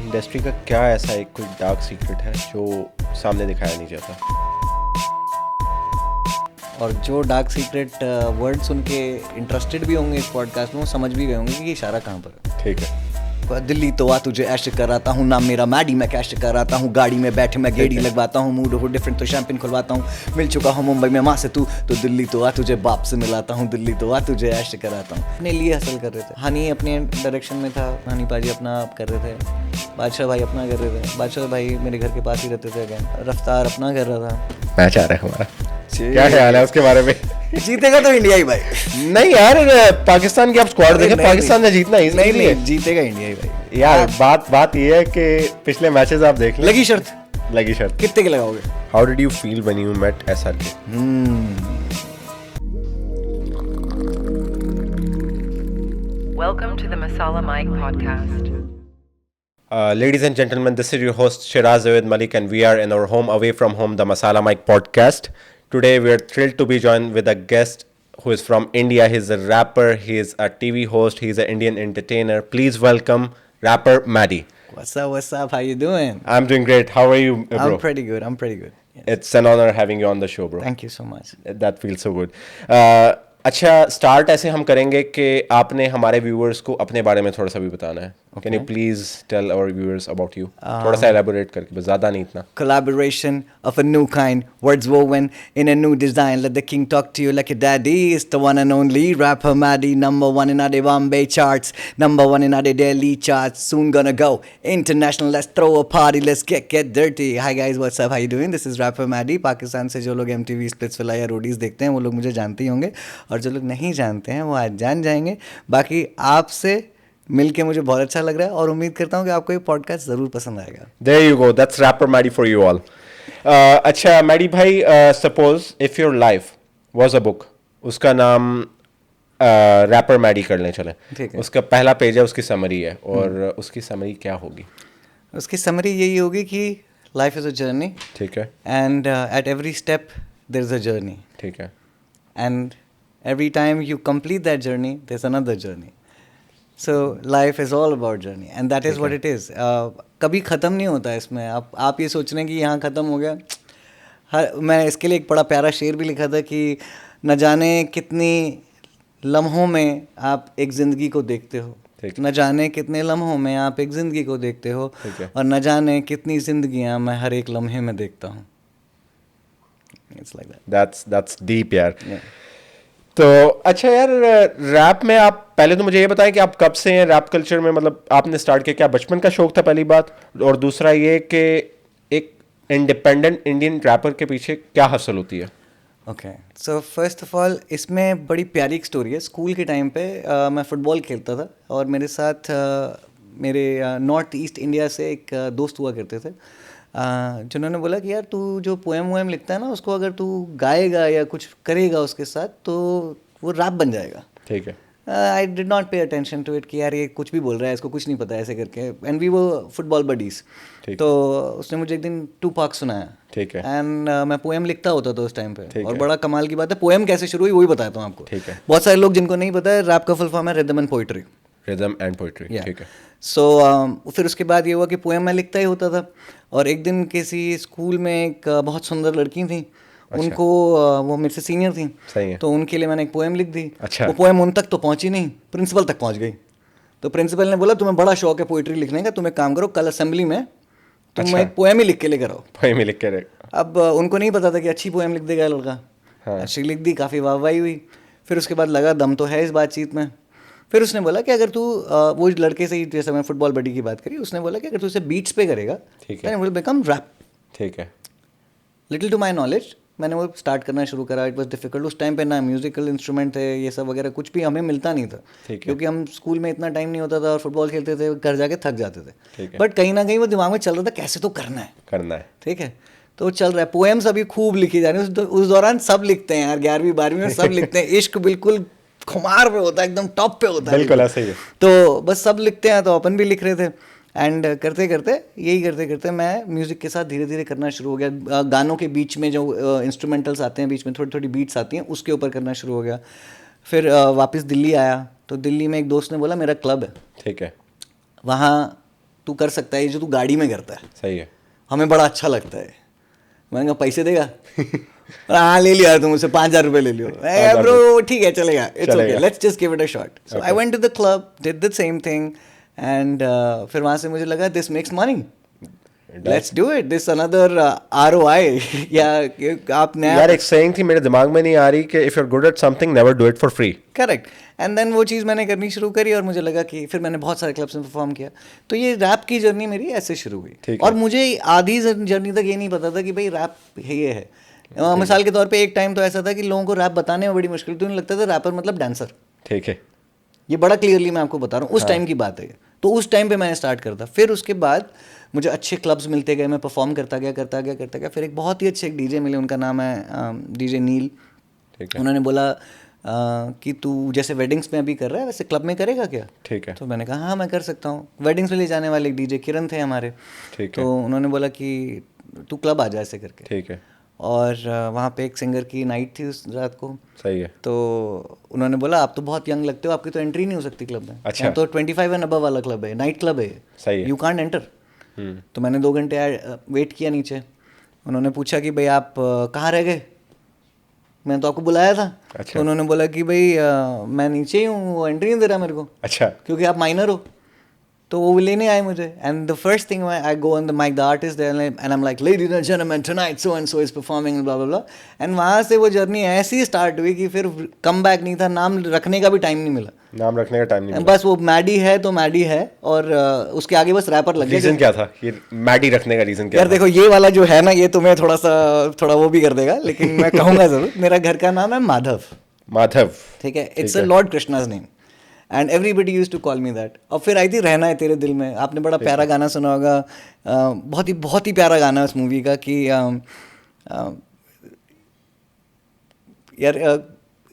Industry का क्या ऐसा एक कोई डार्क सीक्रेट है जो सामने दिखाया नहीं जाता? और जो डार्क सीक्रेट वर्ड सुन के इंटरेस्टेड भी होंगे इस पॉडकास्ट में, वो समझ भी गए होंगे कि ये इशारा कहाँ पर है। ठीक है। दिल्ली तो आ तुझे ऐश कराता हूँ, नाम मेरा मैडी, मैं कैश कराता हूँ, गाड़ी में बैठे मैं गेड़ी लगवाता हूँ, मूड हो डिफरेंट तो शैंपिन खुलवाता हूँ, मिल चुका हूँ मुंबई में माँ से तू, तो दिल्ली तो आ तुझे बाप से मिलाता हूँ, दिल्ली तो आ तुझे ऐश कराता हूँ। अपने लिए हासिल कर रहे थे। हनी अपने डायरेक्शन में था, हनी पाजी अपना कर रहे थे, बादशाह भाई अपना कर रहे थे, बादशाह भाई मेरे घर के पास ही रहते थे, अगेन रफ्तार अपना कर रहा था। मैच आ रहा है हमारा, क्या ख्याल है उसके बारे में? जीतेगा तो इंडिया ही भाई। नहीं यार, पाकिस्तान की आप स्क्वाड देखें, पाकिस्तान ने जीतना ही नहीं, जीतेगा इंडिया ही भाई। यार बात ये है कि पिछले मैचेस आप देख लें। लगी शर्त कितने के लगाओगे? How did you feel when you met SRK? Welcome to the Masala Mike podcast. Ladies and gentlemen, this is your host Shiraz Zavid Malik, and we are in our home away from home, the Masala Mike podcast. Today we are thrilled to be joined with a guest who is from India. He's a rapper, he is a TV host, he is an Indian entertainer. Please welcome rapper Maddie. What's up? How you doing? I'm doing great. How are you, bro? I'm pretty good. Yes. It's an honor having you on the show, bro. Thank you so much. That feels so good. अच्छा, start ऐसे हम करेंगे कि आपने हमारे viewers को अपने बारे में थोड़ा सा भी बताना है. Can you please tell our viewers about you? थोड़ा सा elaborate करके, बस ज़्यादा नहीं इतना. Collaboration of a new kind, words woven in a new design. Let the king talk to you like a daddy. It's the one and only rapper Maddie, number one in our Bombay charts, number one in our Delhi charts. Soon gonna go international. Let's throw a party. Let's get dirty. Hi guys, what's up? How you doing? This is rapper Maddie. Pakistan से जो लोग MTV Splitsvilla या Roadies देखते हैं वो लोग मुझे जानते ही होंगे, और जो लोग नहीं जानते हैं वो आज जान जाएंगे. बाकी आपसे मिलके मुझे बहुत अच्छा लग रहा है और उम्मीद करता हूँ कि आपको ये पॉडकास्ट ज़रूर पसंद आएगा. There you go. That's rapper Maddie for you all. अच्छा Maddie भाई, suppose if your life was a book, उसका नाम rapper Maddie कर लें चलें. ठीक है. उसका पहला पेज है, उसकी समरी है, और उसकी समरी क्या होगी? उसकी समरी यही होगी कि लाइफ इज़ अ जर्नी. ठीक है. And at every step there is a journey. ठीक है. And every time you complete that journey, there's another journey. So life is all about journey, and that is what it is. कभी ख़त्म नहीं होता इसमें. आप ये सोच रहे हैं कि यहाँ ख़त्म हो गया. मैं इसके लिए एक बड़ा प्यारा शेर भी लिखा था कि न जाने कितनी लम्हों में आप एक ज़िंदगी को देखते हो, न जाने कितने लम्हों में आप एक ज़िंदगी को देखते हो, और न जाने कितनी ज़िंदगियाँ मैं हर एक लम्हे में देखता हूँ. It's like that. That's deep यार. तो अच्छा यार, रैप में आप पहले तो मुझे ये बताएं कि आप कब से हैं रैप कल्चर में, मतलब आपने स्टार्ट किया, क्या बचपन का शौक था पहली बात, और दूसरा ये कि एक इंडिपेंडेंट इंडियन रैपर के पीछे क्या हासिल होती है? Okay, so first of all इसमें बड़ी प्यारी एक स्टोरी है. स्कूल के टाइम पे मैं फ़ुटबॉल खेलता था, और मेरे साथ मेरे नॉर्थ ईस्ट इंडिया से एक दोस्त हुआ करते थे, जिन्होंने बोला कि यार तू जो पोएम लिखता है ना, उसको अगर तू गाएगा या कुछ करेगा उसके साथ तो वो रैप बन जाएगा. ठीक है. I did not pay attention to it कि यार ये कुछ भी बोल रहा है, इसको कुछ नहीं पता ऐसे करके. एंड वी वो फुटबॉल बडीज. तो उसने मुझे एक दिन टू पाक सुनाया. ठीक है. एंड मैं पोएम लिखता होता था उस टाइम पे, और बड़ा कमाल की बात है, पोएम कैसे शुरू हुई वही बताता हूँ आपको. ठीक है. बहुत सारे लोग जिनको नहीं पता है, रैप का फुल फॉर्म है rhythm and poetry. Rhythm and poetry. ठीक है. सो फिर उसके बाद ये हुआ कि पोएम मैं लिखता ही होता था, और एक दिन किसी स्कूल में एक बहुत सुंदर लड़की थी. अच्छा. उनको वो मेरे से सीनियर थी. सही है. तो उनके लिए मैंने एक पोएम लिख दी. अच्छा. वो पोएम उन तक तो पहुंची नहीं, प्रिंसिपल तक पहुंच गई. तो प्रिंसिपल ने बोला तुम्हें बड़ा शौक है पोइट्री लिखने का, तुम एक काम करो, कल असेंबली में तुम एक पोएम ही लिख के लेकर आओ. पोएम ही लिख के. अब उनको नहीं पता था कि अच्छी पोएम लिख देगा लड़का. अच्छी लिख दी, काफ़ी वाहवाही हुई. फिर उसके बाद लगा दम तो है इस बातचीत में. फिर उसने बोला कि अगर तू वो लड़के से ही, जैसे मैं फुटबॉल बडी की बात करी, उसने बोला कि अगर तू इसे बीट्स पे करेगा then it will become rap. ठीक है. लिटिल टू माय नॉलेज मैंने वो स्टार्ट करना शुरू करा. It was difficult. उस टाइम पे ना म्यूजिकल इंस्ट्रूमेंट थे, ये सब वगैरह कुछ भी हमें मिलता नहीं था, क्योंकि हम स्कूल में इतना टाइम नहीं होता था और फुटबॉल खेलते थे, घर जाके थक जाते थे. बट कहीं ना कहीं वो दिमाग में चल रहा था कैसे तो करना है. ठीक है. तो चल रहा है. पोएम्स अभी खूब लिखी जा रही है. उस दौरान सब लिखते हैं यार, 11वीं 12वीं में सब लिखते हैं. इश्क बिल्कुल खुमार पे होता है, एकदम टॉप पे होता है. बिल्कुल ऐसे ही है. तो बस सब लिखते हैं, तो अपन भी लिख रहे थे. एंड करते करते मैं म्यूज़िक के साथ धीरे धीरे करना शुरू हो गया. गानों के बीच में जो इंस्ट्रूमेंटल्स आते हैं, बीच में थोड़ी थोड़ी बीट्स आती हैं, उसके ऊपर करना शुरू हो गया. फिर वापस दिल्ली आया, तो दिल्ली में एक दोस्त ने बोला मेरा क्लब है. ठीक है. वहाँ तू कर सकता है ये जो तू गाड़ी में करता है, सही है। हमें बड़ा अच्छा लगता है। मैंने कहा पैसे देगा? हाँ ले लिया तुम मुझसे 5,000 रुपये ले लियो। ब्रो ठीक है चलेगा, it's okay, let's just give it a shot. So I went to the club, did the same thing and फिर वहाँ से मुझे लगा this makes money, let's do it, this another ROI। या आप नया यार एक सेइंग थी मेरे दिमाग में नहीं आ रही कि if you are good at something never do it for free. Correct. And then वो चीज़ मैंने करनी शुरू करी और मुझे लगा कि फिर मैंने बहुत सारे क्लब्स में परफॉर्म किया। तो ये रैप की जर्नी मेरी ऐसे शुरू हुई। और मुझे आधी जर्नी तक ये नहीं पता था कि भाई रैप ये है। मिसाल के तौर पे एक टाइम तो ऐसा था कि लोगों को रैप बताने में बड़ी मुश्किल थी, उन्हें लगता था रैपर मतलब डांसर। ठीक है, ये बड़ा क्लियरली मैं आपको बता रहा हूँ, उस टाइम की बात है। तो उस टाइम पे मैंने स्टार्ट करता, फिर उसके बाद मुझे अच्छे क्लब्स मिलते गए, मैं परफॉर्म करता गया। फिर एक बहुत ही अच्छे एक डीजे मिले, उनका नाम है DJ नील। उन्होंने बोला कि तू जैसे वेडिंग्स में अभी कर रहा है वैसे क्लब में करेगा क्या? ठीक है। तो मैंने कहा हाँ मैं कर सकता हूँ। वेडिंग्स में ले जाने वाले एक DJ किरण थे हमारे, तो उन्होंने बोला कि तू क्लब आ जा ऐसे करके। ठीक है। और वहाँ पे एक सिंगर की नाइट थी उस रात को। सही है। तो उन्होंने बोला आप तो बहुत यंग लगते हो, आपकी तो एंट्री नहीं हो सकती क्लब में। अच्छा। तो 25 एंड अबव वाला क्लब है, नाइट क्लब है। सही है। You can't enter. तो मैंने 2 घंटे वेट किया नीचे। उन्होंने पूछा कि भाई आप कहाँ रह गए, मैंने तो आपको बुलाया था। अच्छा। तो उन्होंने बोला कि भाई मैं नीचे ही हूँ, वो एंट्री नहीं दे रहा मेरे को। अच्छा। क्योंकि आप माइनर हो। तो वो लेने आए मुझे, and the first thing I go on the mic, the artist there and I am like ladies and gentleman tonight so and so is performing blah blah blah. And वहाँ से वो जर्नी ऐसी स्टार्ट हुई कि फिर come back नहीं था, नाम रखने का भी टाइम नहीं मिला। नाम रखने का टाइम नहीं मिला, बस वो मैडी है तो मैडी है, और उसके आगे बस रैपर लग गया। रीजन क्या था ये मैडी रखने का? रीजन क्या? यार देखो ये वाला जो है ना, ये तुम्हें थोड़ा वो भी कर देगा, लेकिन मैं कहूँगा जरूर। मेरा घर का नाम है माधव। माधव, ठीक है। It's a lord Krishna's name and everybody use to call me that. और फिर आई थी रहना है तेरे दिल में, आपने बड़ा प्यारा गाना सुना होगा, बहुत ही प्यारा गाना है उस मूवी का कि यार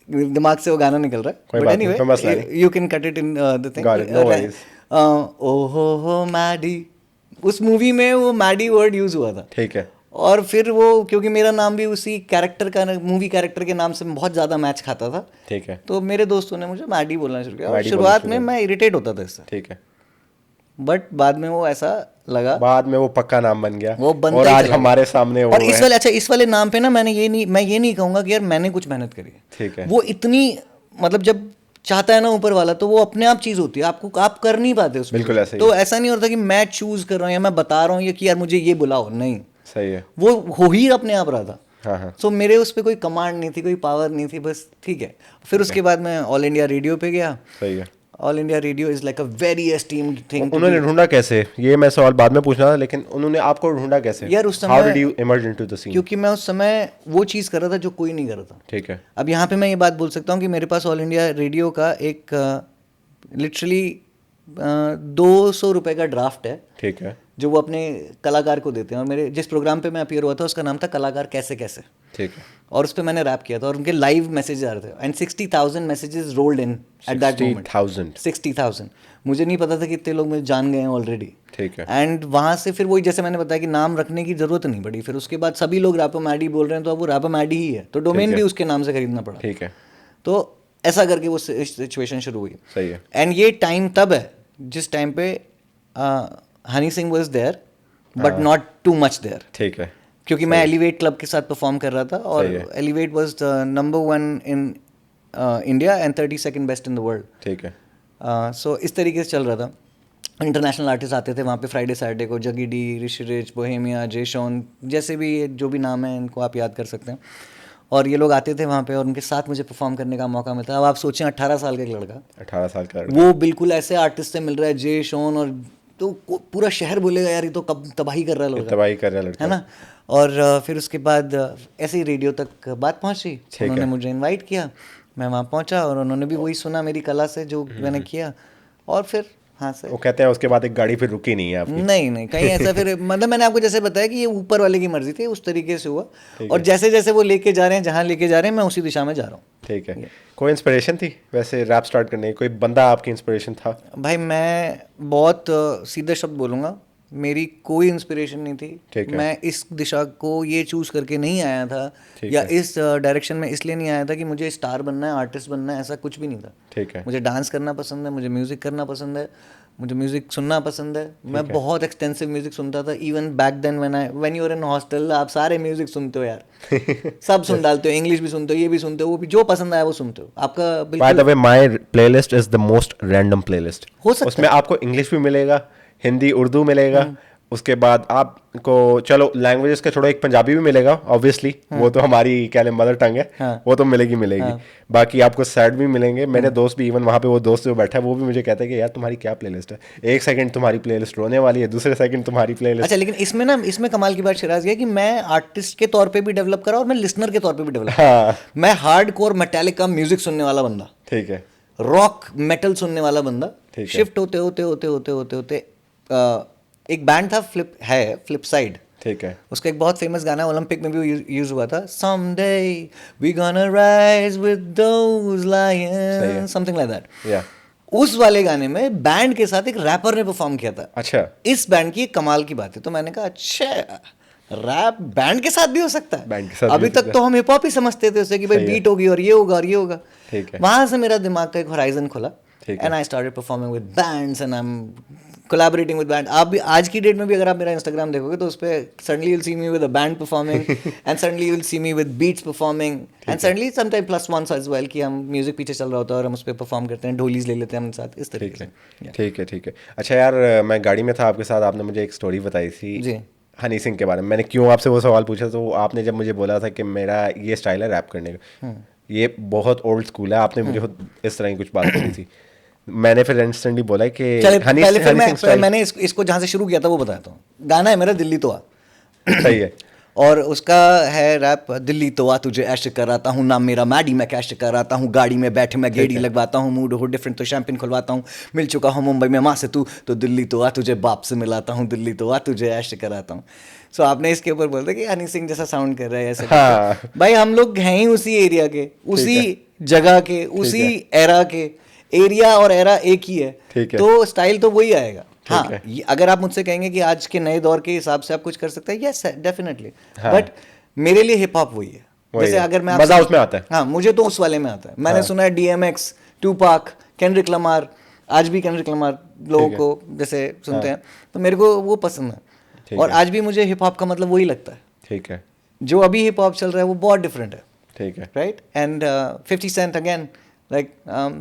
दिमाग से वो गाना निकल रहा है, but anyway you can cut it in the thing. ओहो मैडी, उस मूवी में वो मैडी वर्ड यूज हुआ था। ठीक है। और फिर वो क्योंकि मेरा नाम भी उसी कैरेक्टर का, मूवी कैरेक्टर के नाम से बहुत ज़्यादा मैच खाता था। ठीक है। तो मेरे दोस्तों ने मुझे मैडी बोलना शुरू किया। शुरुआत में मैं इरिटेट होता था इससे। ठीक है। बट बाद में वो ऐसा लगा, बाद में वो पक्का नाम बन गया, वो बनता और आज हमारे सामने और इस वाले, अच्छा इस वाले नाम पे ना मैं ये नहीं कहूँगा कि यार मैंने कुछ मेहनत करी। ठीक है। वो इतनी मतलब जब चाहता है ना ऊपर वाला, तो वो अपने आप चीज़ होती है, आप कर नहीं पाते उसमें। बिल्कुल ऐसे ही। तो ऐसा नहीं होता कि मैं चूज कर रहा हूँ या मैं बता रहा हूँ कि यार मुझे ये बुलाओ, नहीं। सही है। वो हो ही अपने आप रहा था। हाँ हाँ। सो मेरे उस पर कोई कमांड नहीं थी, कोई पावर नहीं थी, बस ठीक है। फिर उसके बाद मैं ऑल इंडिया रेडियो पे गया। सही है। All India radio is like a very esteemed thing. उन्होंने ढूंढा कैसे, ये मैं सवाल बाद में पूछना था, लेकिन उन्होंने आपको ढूंढा कैसे? यार उस समय how did you emerge into the scene? क्योंकि मैं उस समय वो चीज़ कर रहा था जो कोई नहीं कर रहा था। ठीक है। अब यहाँ पे मैं ये बात बोल सकता हूँ कि मेरे पास ऑल इंडिया रेडियो का एक लिटरली 200 रुपये का ड्राफ्ट है। ठीक है। जो वो अपने कलाकार को देते हैं, और मेरे जिस प्रोग्राम पे मैं अपीयर हुआ था उसका नाम था कलाकार कैसे कैसे। ठीक है। और उस पर मैंने रैप किया था और उनके लाइव मैसेज आ रहे थे, and 60,000 messages rolled in at that moment. 60,000 मुझे नहीं पता था कि इतने लोग मुझे जान गए हैं ऑलरेडी। ठीक है। एंड वहाँ से फिर वही जैसे मैंने बताया कि नाम रखने की जरूरत नहीं पड़ी। फिर उसके बाद सभी लोग रैपो मैडी बोल रहे हैं, तो अब वो रैपो मैडी ही है, तो डोमेन भी उसके नाम से खरीदना पड़ा। ठीक है। तो ऐसा करके वो सिचुएशन शुरू हुई। सही है। एंड ये टाइम तब है जिस टाइम पे Honey Singh was there but not too much there. ठीक है। क्योंकि मैं एलिवेट क्लब के साथ परफॉर्म कर रहा था, और elevate was the number 1 in India and 32nd best in the world. ठीक है। सो इस तरीके से चल रहा था। इंटरनेशनल आर्टिस्ट आते थे वहाँ पे फ्राइडे सैटरडे को, जगी डी, ऋषि रिच, बोहेमिया, जे शॉन, जैसे भी जो भी नाम है इनको आप याद कर सकते हैं। और ये लोग आते थे वहाँ पे और उनके साथ मुझे परफॉर्म करने का मौका मिलता। अब आप सोचें 18 साल का एक लड़का, 18 साल का वो बिल्कुल ऐसे आर्टिस्ट से मिल रहा है, जे शॉन, और तो पूरा शहर बोलेगा यार ये तो कब तबाही कर रहा है लड़का, तबाही कर रहा है लड़का, है ना। और फिर उसके बाद ऐसे ही रेडियो तक बात पहुँची, उन्होंने मुझे इन्वाइट किया, मैं वहाँ पहुँचा और उन्होंने भी वही सुना मेरी कला से जो मैंने किया। और फिर हाँ सर, वो कहते हैं उसके बाद एक गाड़ी फिर रुकी नहीं है आपकी? नहीं कहीं ऐसा फिर मतलब मैंने आपको जैसे बताया कि ये ऊपर वाले की मर्जी थी, उस तरीके से हुआ। और जैसे जैसे वो लेके जा रहे हैं, जहाँ लेके जा रहे हैं, मैं उसी दिशा में जा रहा हूँ। ठीक है। कोई इंस्पिरेशन थी वैसे रैप स्टार्ट करने की? कोई बंदा आपकी इंस्पिरेशन था? भाई मैं बहुत सीधे शब्द बोलूँगा, मेरी कोई इंस्पिरेशन नहीं थी। मैं इस दिशा को ये चूज करके नहीं आया था, या इस डायरेक्शन में इसलिए नहीं आया था कि मुझे स्टार बनना है, आर्टिस्ट बनना है, ऐसा कुछ भी नहीं था। ठीक है। मुझे डांस करना पसंद है, मुझे म्यूजिक करना पसंद है, मुझे म्यूजिक सुनना पसंद है. मैं बहुत एक्सटेंसिव म्यूजिक सुनता था. Even back then when you are in hostel आप सारे म्यूजिक सुनते हो यार. सब सुन डालते हो. इंग्लिश भी सुनते हो, ये भी सुनते हो, वो भी जो पसंद आया वो सुनते हो. आपका by the way my playlist is the most random playlist. हो सकता उसमें आपको इंग्लिश भी मिलेगा, हिंदी उर्दू मिलेगा, उसके बाद आपको चलो लैंग्वेजेस का छोड़ो एक पंजाबी भी मिलेगा ऑब्वियसली. वो तो हमारी क्या मदर टंग है. वो तो मिलेगी. बाकी आपको सैड भी मिलेंगे. मेरे दोस्त भी, इवन वहाँ पे वो दोस्त जो बैठा है वो भी मुझे कहता है कि यार तुम्हारी क्या प्लेलिस्ट है. एक सेकंड तुम्हारी प्लेलिस्ट रोने वाली है, दूसरे सेकंड तुम्हारी प्लेलिस्ट. अच्छा, लेकिन इसमें कमाल की बात शिराज ये है कि मैं आर्टिस्ट के तौर पे भी डेवलप करा और मैं लिसनर के तौर पे भी डेवलप. मैं हार्डकोर मेटालिका म्यूजिक सुनने वाला बंदा, ठीक है, रॉक मेटल सुनने वाला बंदा, शिफ्ट होते होते होते होते होते होते एक बैंड था फ्लिप साइड. ठीक है. उसका एक बहुत फेमस गाना है, ओलंपिक में भी यूज हुआ था. Someday we gonna rise with those lions, something like that. Yeah. उस वाले गाने में बैंड के साथ एक रैपर ने परफॉर्म किया था. अच्छा. इस बैंड की एक कमाल की बात है. तो मैंने कहा अच्छा रैप बैंड के साथ भी हो सकता है. बैंड के साथ अभी तक तो हम हिप हॉप ही समझते थे उसे कि भाई बीट होगी और ये होगा और ये होगा. वहां से मेरा दिमाग का एक होराइजन खुला. And I started performing with bands and I M collaborating with band. आप भी आज की डेट में भी अगर आप मेरा इंस्टाग्राम देखोगे तो उस पर suddenly you'll see me with a band performing and suddenly you'll see me with beats performing and suddenly sometime plus ones as well कि हम म्यूजिक पीछे चल रहा होता है और हम उस पर परफॉर्म करते हैं, ढोलीज ले लेते हैं हम साथ, इस तरीके से. ठीक है. अच्छा यार, मैं गाड़ी में था आपके साथ, आपने मुझे एक स्टोरी बताई थी जी हनी सिंह के बारे में. मैंने क्यों आपसे वो सवाल पूछा, तो आपने जब मुझे बोला था कि मेरा ये स्टाइल है रैप करने का, ये बहुत ओल्ड स्कूल है, आपने मुझे इस तरह की कुछ बात करी थी. मैंने फिर इंस्टेंटली बोला कि मैंने इसको जहाँ से शुरू किया था वो बताता हूँ. गाना है मेरा दिल्ली तो आ. सही है. और उसका है रैप, दिल्ली तो आ तुझे ऐश कराता हूँ, नाम मेरा मैडी मैं कैश कराता हूँ, गाड़ी में बैठे मैं गेड़ी लगवाता हूँ, मूड हो डिफरेंट तो शैंपेन खुलवाता हूँ, मिल चुका हूँ मुंबई में माँ से तू, तो दिल्ली तो आ तुझे बाप से मिलाता हूँ, दिल्ली तो आ तुझे ऐश कराता हूँ. सो आपने इसके ऊपर बोलते कि हनी सिंह जैसा साउंड कर रहा है ऐसा. हाँ. भाई हम लोग हैं ही उसी एरिया के, उसी जगह के, उसी एरा के. एरिया और एरा एक ही है, तो स्टाइल तो वही आएगा. हाँ, अगर आप मुझसे कहेंगे कि आज के नए दौर के हिसाब से आप कुछ कर सकते हैं, यस डेफिनेटली. बट मेरे लिए हिप हॉप वही है. जैसे अगर मैं मजा उसमें आता है. हाँ, मुझे तो उस वाले में आता है. मैंने सुना है DMX, टूपाक, केंड्रिक लमार. आज भी केंड्रिक लमार लोगों को जैसे सुनते हैं तो मेरे को वो पसंद है. और आज भी मुझे हिप हॉप का मतलब वही लगता है. ठीक है. जो अभी हिप हॉप चल रहा है वो बहुत डिफरेंट है. ठीक है. Right. And 50 Cent again, like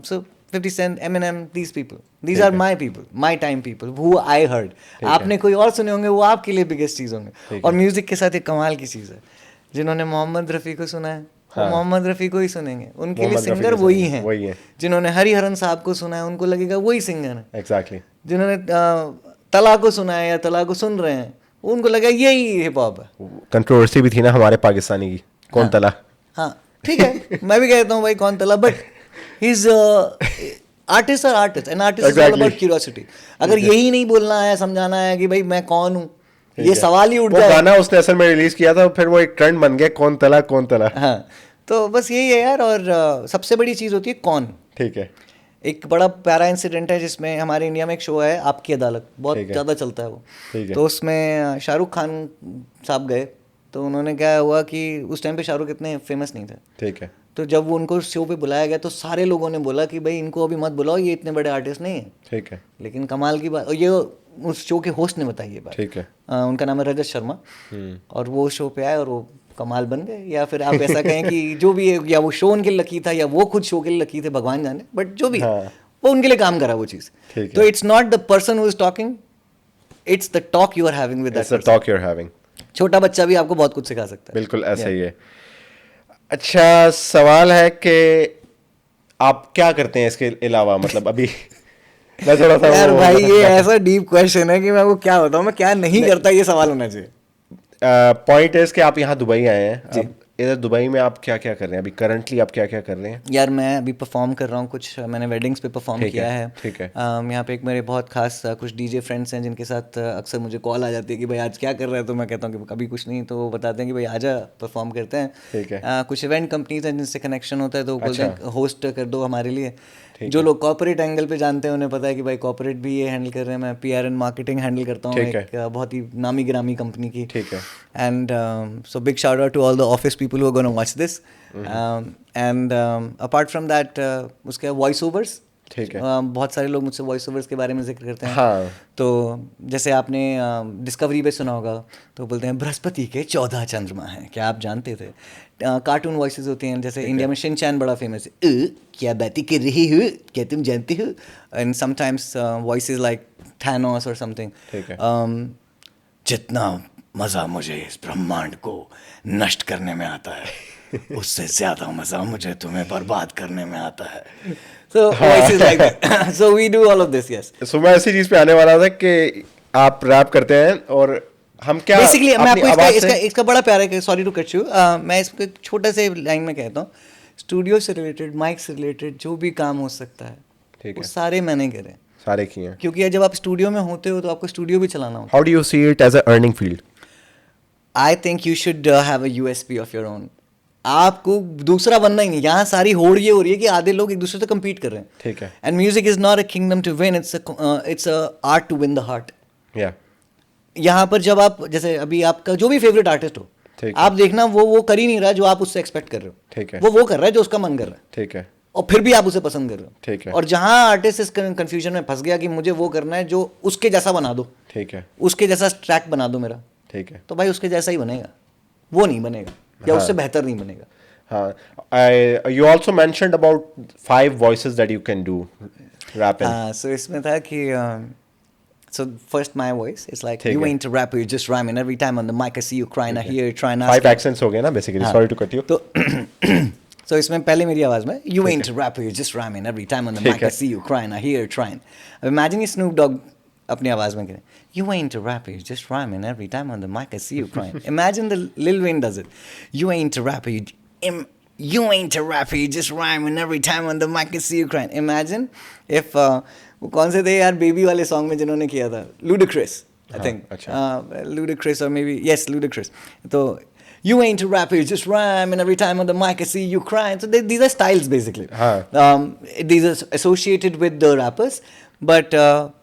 so 50 Cent, Eminem, these people, these are my people, my time people, who I heard. आपने कोई और सुने होंगे, वो आपके लिए बिगेस्ट चीज़ होंगे. और म्यूजिक के साथ एक कमाल की चीज़ है, जिन्होंने मोहम्मद रफ़ी को सुना है वो मोहम्मद रफ़ी को ही सुनेंगे. उनके लिए सिंगर वही हैं. जिन्होंने हरिहरन साहब को सुना है उनको लगेगा वही सिंगर है. एग्जैक्टली. जिन्होंने तला को सुना है या तला को सुन रहे हैं उनको लगेगा यही हिप हॉप है. कंट्रोवर्सी भी थी ना हमारे पाकिस्तानी की, कौन तला. हाँ ठीक है, मैं भी कहता हूँ भाई कौन तला, but he's artist or artist, an artist is all about curiosity. अगर यही नहीं बोलना है, समझाना है कि भाई मैं कौन हूँ, ये सवाल ही उठ जाए. वो गाना उसने असल में रिलीज किया था, फिर वो एक ट्रेंड बन गया, कौन तला कौन तला. हाँ, तो बस यही है यार. और सबसे बड़ी चीज़ होती है कौन. ठीक है. एक बड़ा प्यारा इंसिडेंट है जिसमें हमारे इंडिया में एक शो है आपकी अदालत, बहुत ज़्यादा चलता है वो. तो उसमें शाहरुख खान साहब गए, तो उन्होंने क्या हुआ कि उस टाइम पे शाहरुख इतने फेमस नहीं थे. ठीक है. तो जब वो उनको शो पे बुलाया गया तो सारे लोगों ने बोला कि भाई इनको अभी मत बुलाओ, ये इतने बड़े आर्टिस्ट नहीं है. ठीक है. लेकिन कमाल की बात, ये उस शो के होस्ट ने बताई ये बात. ठीक है. उनका नाम है रजत शर्मा. और वो शो पे आए और वो कमाल बन गए. या फिर आप ऐसा कहें कि जो भी है, या वो शो उनके लिए लकी था या वो खुद शो के लिए लकी थे, भगवान जाने. बट जो भी वो उनके लिए काम करा वो चीज़. तो it's not the person who is talking, it's the talk you are having with that person. Talk you are having. छोटा बच्चा भी आपको बहुत कुछ सिखा सकता है. बिल्कुल ऐसा ही है. अच्छा, सवाल है कि आप क्या करते हैं इसके अलावा, मतलब अभी मैं थोड़ा सा यार भाई ये ऐसा डीप क्वेश्चन है कि मैं वो क्या बताऊं, मैं क्या नहीं करता, ये सवाल होना चाहिए. पॉइंट इज कि आप यहाँ दुबई आए हैं. इधर दुबई में आप क्या क्या कर रहे हैं अभी करंटली, आप क्या क्या कर रहे हैं? यार मैं अभी परफॉर्म कर रहा हूँ कुछ, मैंने वेडिंग्स पे परफॉर्म किया है. ठीक है. यहाँ पे एक मेरे बहुत खास कुछ डीजे फ्रेंड्स हैं जिनके साथ अक्सर मुझे कॉल आ जाती है कि भाई आज क्या कर रहे हैं, तो मैं कहता हूँ कि कभी कुछ नहीं, तो वो बताते हैं कि भाई आजा परफॉर्म करते हैं. ठीक है. कुछ इवेंट कंपनीज हैं जिनसे कनेक्शन होता है, तो बोलते हैं होस्ट कर दो हमारे लिए. जो लोग कॉर्पोरेट एंगल पे जानते हैं उन्हें पता है कि भाई कॉर्पोरेट भी ये हैंडल कर रहे हैं. मैं PR एंड मार्केटिंग हैंडल करता हूँ एक बहुत ही नामी गिरामी कंपनी की. ठीक है. And so big shout out to all the office people who are gonna watch this. And apart from that उसके वॉइस ओवर्स ठीक है। बहुत सारे लोग मुझसे वॉइस ओवर्स के बारे में जिक्र करते हैं। हाँ। तो जैसे आपने डिस्कवरी पे सुना होगा, तो बोलते हैं बृहस्पति के 14 चंद्रमा हैं, क्या आप जानते थे? कार्टून वॉइसेस होती हैं, जैसे इंडिया में शिनचैन बड़ा फेमस है, क्या बातें कर रही हो, क्या तुम जानते हो? And sometimes voices like Thanos और समथिंग। ठीक है। जितना मज़ा मुझे इस ब्रह्मांड को नष्ट करने में आता है, उससे ज़्यादा मज़ा मुझे तुम्हें बर्बाद करने में आता है। So voices like that. So we do all of this, yes. So मैं ऐसी चीज पे आने वाला था कि आप रैप करते हैं और हम क्या Basically मैं अपनी आपको आवाज इसका बड़ा प्यार है, सॉरी टू कट यू, मैं इसको एक छोटा से लाइन में कहता हूँ, स्टूडियो से रिलेटेड, माइक से रिलेटेड जो भी काम हो सकता है, ठीक वो है। सारे मैंने करे, सारे किए हैं। क्योंकि जब आप स्टूडियो में होते हो तो आपको स्टूडियो भी चलाना होता how do you see it as a earning field? है। I think you should have a USP of your own. आपको दूसरा बनना ही नहीं। यहाँ सारी होड़ ये हो रही है कि आधे लोग एक दूसरे से कम्पीट कर रहे हैं। ठीक है। And music is not a kingdom to win, it's a art to win the heart. या यहाँ पर जब आप, जैसे अभी आपका जो भी फेवरेट आर्टिस्ट हो, ठीक है। आप देखना वो कर ही नहीं रहा जो आप उससे एक्सपेक्ट कर रहे हो। ठीक है। वो कर रहा है जो उसका मन कर रहा है, ठीक है। और फिर भी आप उसे पसंद कर रहे हो। ठीक है। और जहाँ आर्टिस्ट इस कंफ्यूजन में फंस गया कि मुझे वो करना है जो उसके जैसा बना दो, ठीक है। उसके जैसा ट्रैक बना दो मेरा, ठीक है। तो भाई उसके जैसा ही बनेगा, वो नहीं बनेगा, या हाँ। उससे बेहतर नहीं बनेगा। हाँ, you also mentioned about 5 voices that you can do rapping. हाँ, so इसमें था कि so first my voice is like, ठीक you है। ain't a rapper, you're just rhyming. Every time on the mic I see you crying, I hear you trying to 5 accents हो गए ना basically. Sorry to cut you. तो so इसमें पहले मेरी आवाज़ में, you ain't a rapper, you're just rhyming. Every time on the ठीक mic I है। see you crying, I hear you trying. अब imagine ये Snoop Dogg अपनी आवाज़ में करें, you ain't a rapper, you're just rhyming. Every time on the mic I see you crying. Imagine the Lil Wayne does it. You ain't a rapper, you ain't a rapper, you just rhyming. Every time on the mic I see you crying. Imagine if वो कौन से थे यार baby वाले song में जिन्होंने किया था, Ludacris, I think. अच्छा। Ludacris or maybe yes, Ludacris. तो you ain't a rapper, you just rhyme, and every time on the mic I see you crying. So these are styles basically. हाँ। These are associated with the rappers, but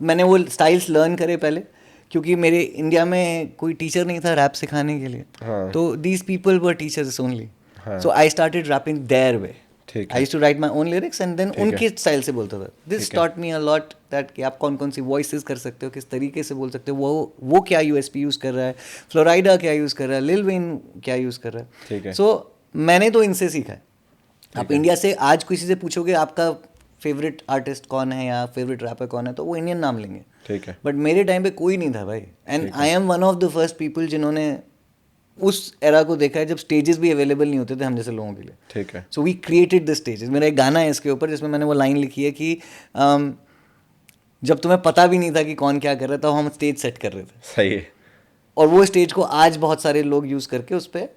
मैंने वो styles learn करे पहले, क्योंकि मेरे India में कोई teacher नहीं था रैप सिखाने के लिए। हाँ। तो these people were teachers only. हाँ। So I started rapping their way. ठीक I है। used to write my own lyrics and then ठीक है। उनके स्टाइल से बोलता था। This ठीक है। taught me a lot that कि आप कौन कौन सी वॉइसेस कर सकते हो, किस तरीके से बोल सकते हो, वो क्या यूएसपी यूज़ कर रहा है, फ्लोराइडा क्या यूज़ कर रहा है, लिल वेन क्या यूज़ कर रहा है। ठीक है। सो मैंने तो इनसे सीखा है। आप इंडिया से आज किसी से पूछोगे आपका फेवरेट आर्टिस्ट कौन है या फेवरेट रैपर कौन है, तो वो इंडियन नाम लेंगे। ठीक है। बट मेरे टाइम पे कोई नहीं था भाई, and I M one of the first people जिन्होंने उस एरा को देखा है जब स्टेजेस भी अवेलेबल नहीं होते थे हम जैसे लोगों के लिए। ठीक है। So we created the stages. मेरा एक गाना है इसके ऊपर जिसमें मैंने वो लाइन लिखी है कि जब तुम्हें पता भी नहीं था कि कौन क्या कर रहा था, तो हम स्टेज सेट कर रहे थे, सही है। और वो स्टेज को आज बहुत सारे लोग यूज़ करके उस पर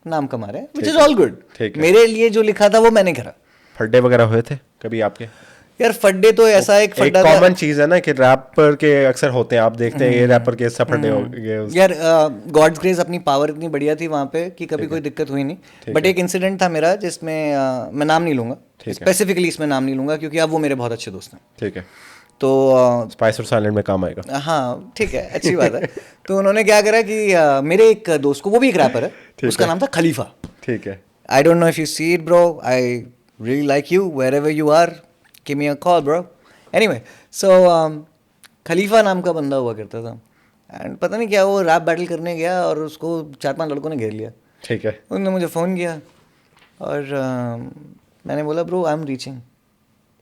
नाम कमा रहे हैं, विच ठीक इज़ है। All good. ठीक है। मेरे लिए जो लिखा था वो मैंने करा। फड्डे वगैरह हुए थे कभी आपके? यार फड्डे तो ऐसा एक फड्डा था कॉमन चीज है ना कि रैपर के अक्सर होते हैं, आप देखते हैं ये रैपर के सब फड्डे हो गए। यार गॉड्स ग्रेस अपनी पावर इतनी बढ़िया थी वहाँ पे कि कभी कोई दिक्कत हुई नहीं। बट एक इंसिडेंट था मेरा जिसमें मैं नाम नहीं लूँगा, स्पेसिफिकली इसमें नाम नहीं लूँगा क्योंकि अब वो मेरे बहुत अच्छे दोस्त हैं। ठीक है। तो स्पाइस और साइलेंट में काम आएगा। हाँ ठीक है, अच्छी बात है। तो उन्होंने क्या करा कि मेरे एक दोस्त को, वो भी एक रैपर है, उसका नाम था खलीफा। ठीक है। I don't know if you see it bro, I really like you, wherever you are, give me a call bro. Anyway, so Khalifa नाम का बंदा हुआ करता था, एंड पता नहीं क्या वो रैप बैटल करने गया और उसको 4-5 लड़कों ने घेर लिया। ठीक है। उन्होंने मुझे फ़ोन किया और मैंने बोला bro I am reaching,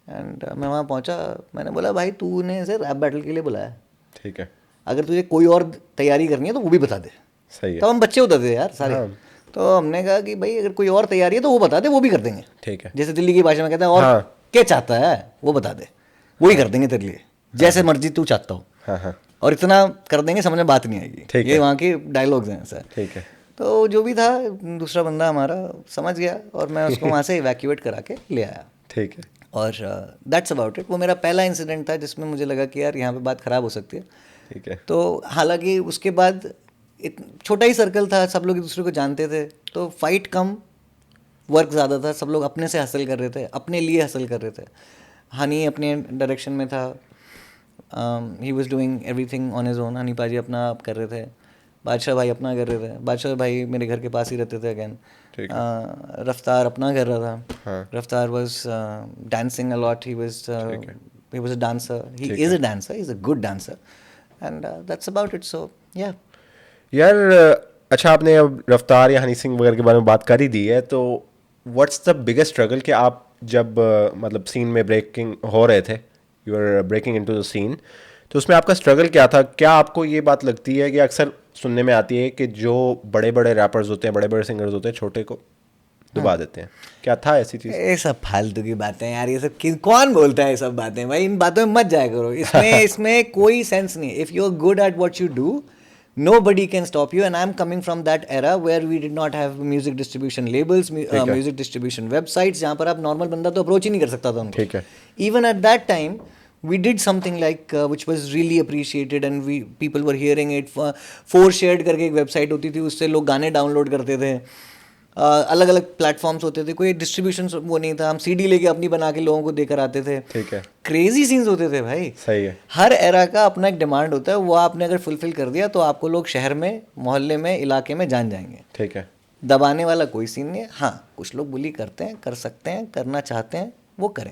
and मैं वहाँ पहुँचा। मैंने बोला भाई तूने इसे रैप बैटल के लिए बुलाया, ठीक है। अगर तुझे कोई और तैयारी करनी है तो वो भी बता दे। सही है। तो हम बच्चे होते थे यार सारे। हाँ। तो हमने कहा कि भाई अगर कोई और तैयारी है तो वो बता दे, वो भी कर देंगे। ठीक है। जैसे दिल्ली की भाषा में कहते हैं, और हाँ। क्या चाहता है वो बता दे, वो ही कर देंगे तेरे लिए, जैसे मर्जी तू चाहता हो। हाँ हाँ। और इतना कर देंगे समझ में बात नहीं आएगी। ठीक ये है। वहाँ के डायलॉग्स हैं सर। ठीक है। तो जो भी था, दूसरा बंदा हमारा समझ गया और मैं उसको वहाँ से इवैक्यूएट करा के ले आया। ठीक है। और दैट्स अबाउट इट। वो मेरा पहला इंसिडेंट था जिसमें मुझे लगा कि यार यहाँ पे बात ख़राब हो सकती है। ठीक है। तो हालांकि उसके बाद छोटा ही सर्कल था, सब लोग एक दूसरे को जानते थे, तो फाइट कम, वर्क ज़्यादा था। सब लोग अपने से हासिल कर रहे थे, अपने लिए हासिल कर रहे थे। हनी अपने डायरेक्शन में था, he was doing everything on his own. Honey पाजी अपना आप कर रहे थे। बादशाह भाई अपना कर रहे थे, बादशाह भाई मेरे घर के पास ही रहते थे अगेन। ठीक रफ्तार अपना कर रहा था। हाँ। Raftaar was dancing a lot, he was a dancer, he is a dancer, he is a good dancer, and that's about it. So yeah यार अच्छा, आपने अब रफ्तार या हनी सिंह वगैरह के बारे में बात कर ही दी है, तो व्हाट्स द बिगेस्ट स्ट्रगल कि आप जब मतलब सीन में ब्रेकिंग हो रहे थे, you are breaking into the scene, तो उसमें आपका स्ट्रगल क्या था? क्या आपको ये बात लगती है कि अक्सर सुनने में आती है कि जो बड़े बड़े रैपर्स होते हैं, बड़े बड़े सिंगर्स होते हैं, छोटे को दबा देते हैं? क्या था ऐसी चीज़? ये सब फालतू की बातें यार, ये सब कौन बोलता है ये सब बातें भाई? इन बातों में मत जाया करो, इसमें कोई सेंस नहीं है। If you are good at what you do, nobody can stop you, and I'm coming from that era where we did not have music distribution labels, music distribution websites, जहाँ पर आप नॉर्मल बंदा तो approach ही नहीं कर सकता था उनको। ठीक है। Even at that time we did something like which was really appreciated, and people were hearing it. Four shared करके एक वेबसाइट होती थी, उससे लोग गाने डाउनलोड करते थे। अलग अलग प्लेटफॉर्म्स होते थे, कोई डिस्ट्रीब्यूशन वो नहीं था, हम सीडी लेके अपनी बना के लोगों को देकर आते थे। ठीक है। क्रेजी सीन्स होते थे भाई। सही है। हर एरा का अपना एक डिमांड होता है, वो आपने अगर फुलफिल कर दिया तो आपको लोग शहर में, मोहल्ले में, इलाके में जान जाएंगे। ठीक है। दबाने वाला कोई सीन नहीं है। हाँ, कुछ लोग बुली करते हैं, कर सकते हैं, करना चाहते हैं, वो करें,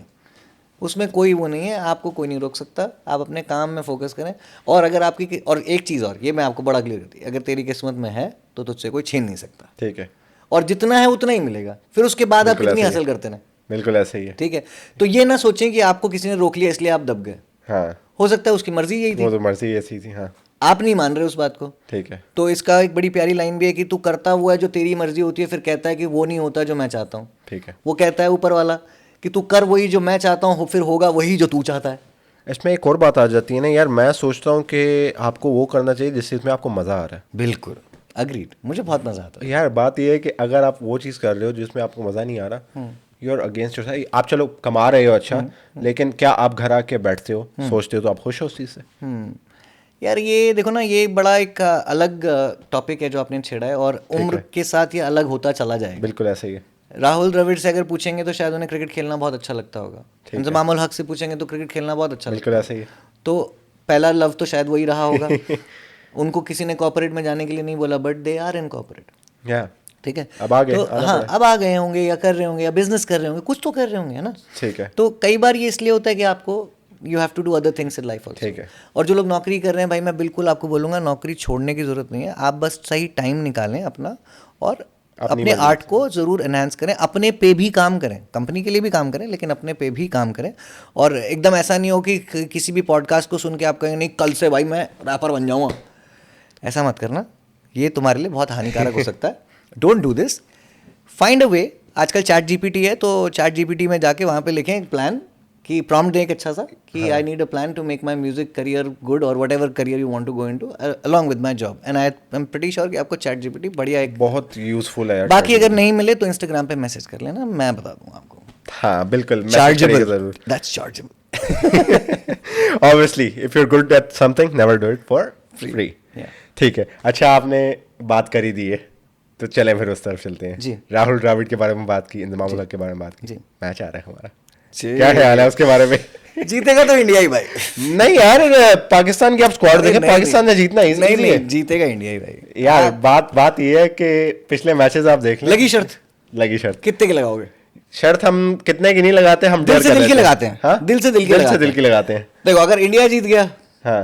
उसमें कोई वो नहीं है, आपको कोई नहीं रोक सकता। आप अपने काम में फोकस करें, और अगर आपकी, और एक चीज़ और, ये मैं आपको बड़ा क्लियर करती, अगर तेरी किस्मत में है तो तुझसे कोई छीन नहीं सकता। ठीक है। और जितना है उतना ही मिलेगा, फिर उसके बाद आप कितनी हासिल करते हैं। बिल्कुल ऐसे ही है। ठीक है, तो ये ना सोचें कि आपको किसी ने रोक लिया इसलिए आप दब गए। हाँ, हो सकता है उसकी मर्जी यही थी, वो तो मर्जी ऐसी थी। हाँ, आप नहीं मान रहे उस बात को। ठीक है। तो इसका एक बड़ी प्यारी लाइन भी है कि तू करता हुआ है जो तेरी मर्जी होती है, फिर कहता है कि वो नहीं होता जो मैं चाहता हूँ। ठीक है। वो कहता है ऊपर वाला कि तू कर वही जो मैं चाहता हूँ, फिर होगा वही जो तू चाहता है। इसमें एक और बात आ जाती है ना यार, मैं सोचता हूँ कि आपको वो करना चाहिए जिस चीज़ में आपको मज़ा आ रहा है। बिल्कुल अग्रीड, मुझे बहुत मजा आता है। यार बात ये है कि अगर आप वो चीज़ कर रहे हो जिसमें आपको मज़ा नहीं आ रहा, you are against yourself. आप चलो कमा रहे हो अच्छा, लेकिन क्या आप घर आके बैठते हो, सोचते हो तो आप खुश हो उस चीज़ से? यार ये देखो ना, ये बड़ा एक अलग टॉपिक है जो आपने छेड़ा है, और उम्र के साथ ये अलग होता चला जाएगा। बिल्कुल ऐसे ही है। राहुल द्रविड़ से अगर पूछेंगे तो शायद उन्हें क्रिकेट खेलना बहुत अच्छा लगता होगा। इंजमामुल हक से पूछेंगे तो क्रिकेट खेलना बहुत अच्छा बिल्कुल ऐसे ही है। तो पहला लव तो शायद वही रहा होगा। उनको किसी ने कॉर्पोरेट में जाने के लिए नहीं बोला, but they are in corporate. या ठीक है, अब आ गए, तो हाँ, अब आ गए होंगे, या कर रहे होंगे, या बिजनेस कर रहे होंगे, कुछ तो कर रहे होंगे, है ना। ठीक है। तो कई बार ये इसलिए होता है कि आपको you have to do other things in life also. ठीक है। और जो लोग नौकरी कर रहे हैं भाई, मैं बिल्कुल आपको बोलूँगा नौकरी छोड़ने की ज़रूरत नहीं है। आप बस सही टाइम निकालें अपना, और अपने आर्ट को ज़रूर एनहांस करें, अपने पे भी काम करें, कंपनी के लिए भी काम करें, लेकिन अपने पे भी काम करें। और एकदम ऐसा नहीं हो कि किसी भी पॉडकास्ट को सुन के आप कहेंगे नहीं कल से भाई मैं रैपर बन जाऊँगा। ऐसा मत करना, ये तुम्हारे लिए बहुत हानिकारक हो सकता है। Don't do this, find a way. आजकल चैट जीपीटी है, तो चैट जीपीटी में जाके वहाँ पे लिखें एक प्लान, कि प्रॉम्प्ट दें एक अच्छा सा कि I need a plan to make my music career good, और whatever career you want to go into along with my job, and I am pretty sure कि आपको चैट जीपीटी बढ़िया एक बहुत यूजफुल है यार। बाकी अगर नहीं मिले तो इंस्टाग्राम पे मैसेज कर लेना, मैं बता दूंगा आपको। हाँ बिल्कुल, चार्जेबल, जरूर। That's chargeable. Obviously, if you're good at something, never do it for free. ठीक है। अच्छा, आपने बात करी दी है, तो चलें फिर उस तरफ चलते हैं। जी। राहुल द्रविड़ के बारे में बात की, इंजमामुल हक के बारे में बात की। जी। मैच आ रहा है हमारा, क्या ख्याल है उसके बारे में? जीतेगा तो इंडिया ही भाई। नहीं यार, पाकिस्तान की आप स्क्वाड देखें, पाकिस्तान ने जीतना इजी है। नहीं, जीतेगा इंडिया ही भाई। यार बात ये है कि पिछले मैचेस आप देख लें। लगी शर्त कितने के लगाओगे? शर्त हम कितने की नहीं लगाते, हम दिल से दिल की लगाते हैं। हाँ? दिल से दिल की लगाते हैं। देखो, अगर इंडिया जीत गया हाँ,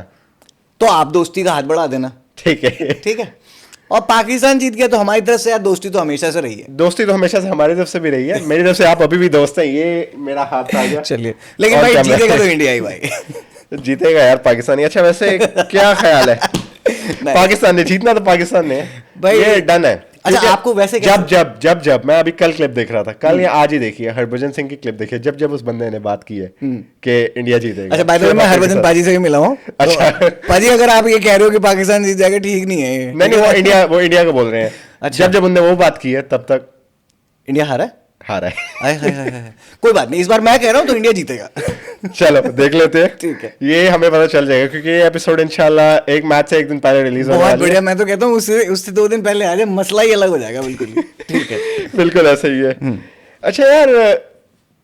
तो आप दोस्ती का हाथ बढ़ा देना। ठीक है। ठीक है, और पाकिस्तान जीत गया तो हमारी तरफ से यार दोस्ती तो हमेशा से रही है। दोस्ती तो हमेशा से हमारी तरफ से भी रही है, मेरी तरफ से आप अभी भी दोस्त हैं। ये मेरा हाथ आ गया। चलिए, लेकिन भाई जीतेगा तो इंडिया ही भाई। जीतेगा यार पाकिस्तानी। अच्छा वैसे क्या ख्याल है? पाकिस्तान ने जीतना, तो पाकिस्तान ने भाई, ये डन है। अच्छा, आपको वैसे जब मैं अभी कल क्लिप देख रहा था, कल या आज ही देखी है, हरभजन सिंह की क्लिप देखी है, जब उस बंदे ने बात की है कि इंडिया जीतेगा। अच्छा, बाय द वे मैं हरभजन पाजी से भी मिला हूँ। अच्छा पाजी, अगर आप ये कह रहे हो कि पाकिस्तान जीत जाएगा, ठीक नहीं है। नहीं, वो इंडिया को बोल रहे हैं। अच्छा, जब उनने वो बात की है, तब तक इंडिया हारा है। हाय। कोई बात नहीं, इस बार मैं कह रहा हूँ तो इंडिया जीतेगा। चलो देख लेते हैं। ठीक है, ये हमें पता चल जाएगा, क्योंकि ये एपिसोड इंशाल्लाह एक मैच से एक दिन पहले रिलीज होने वाला है। बहुत बढ़िया, मैं तो कहता हूँ उससे 2 दिन पहले आ जाए, मसला ही अलग हो जाएगा। बिल्कुल ठीक है। बिल्कुल ऐसा ही है। अच्छा यार,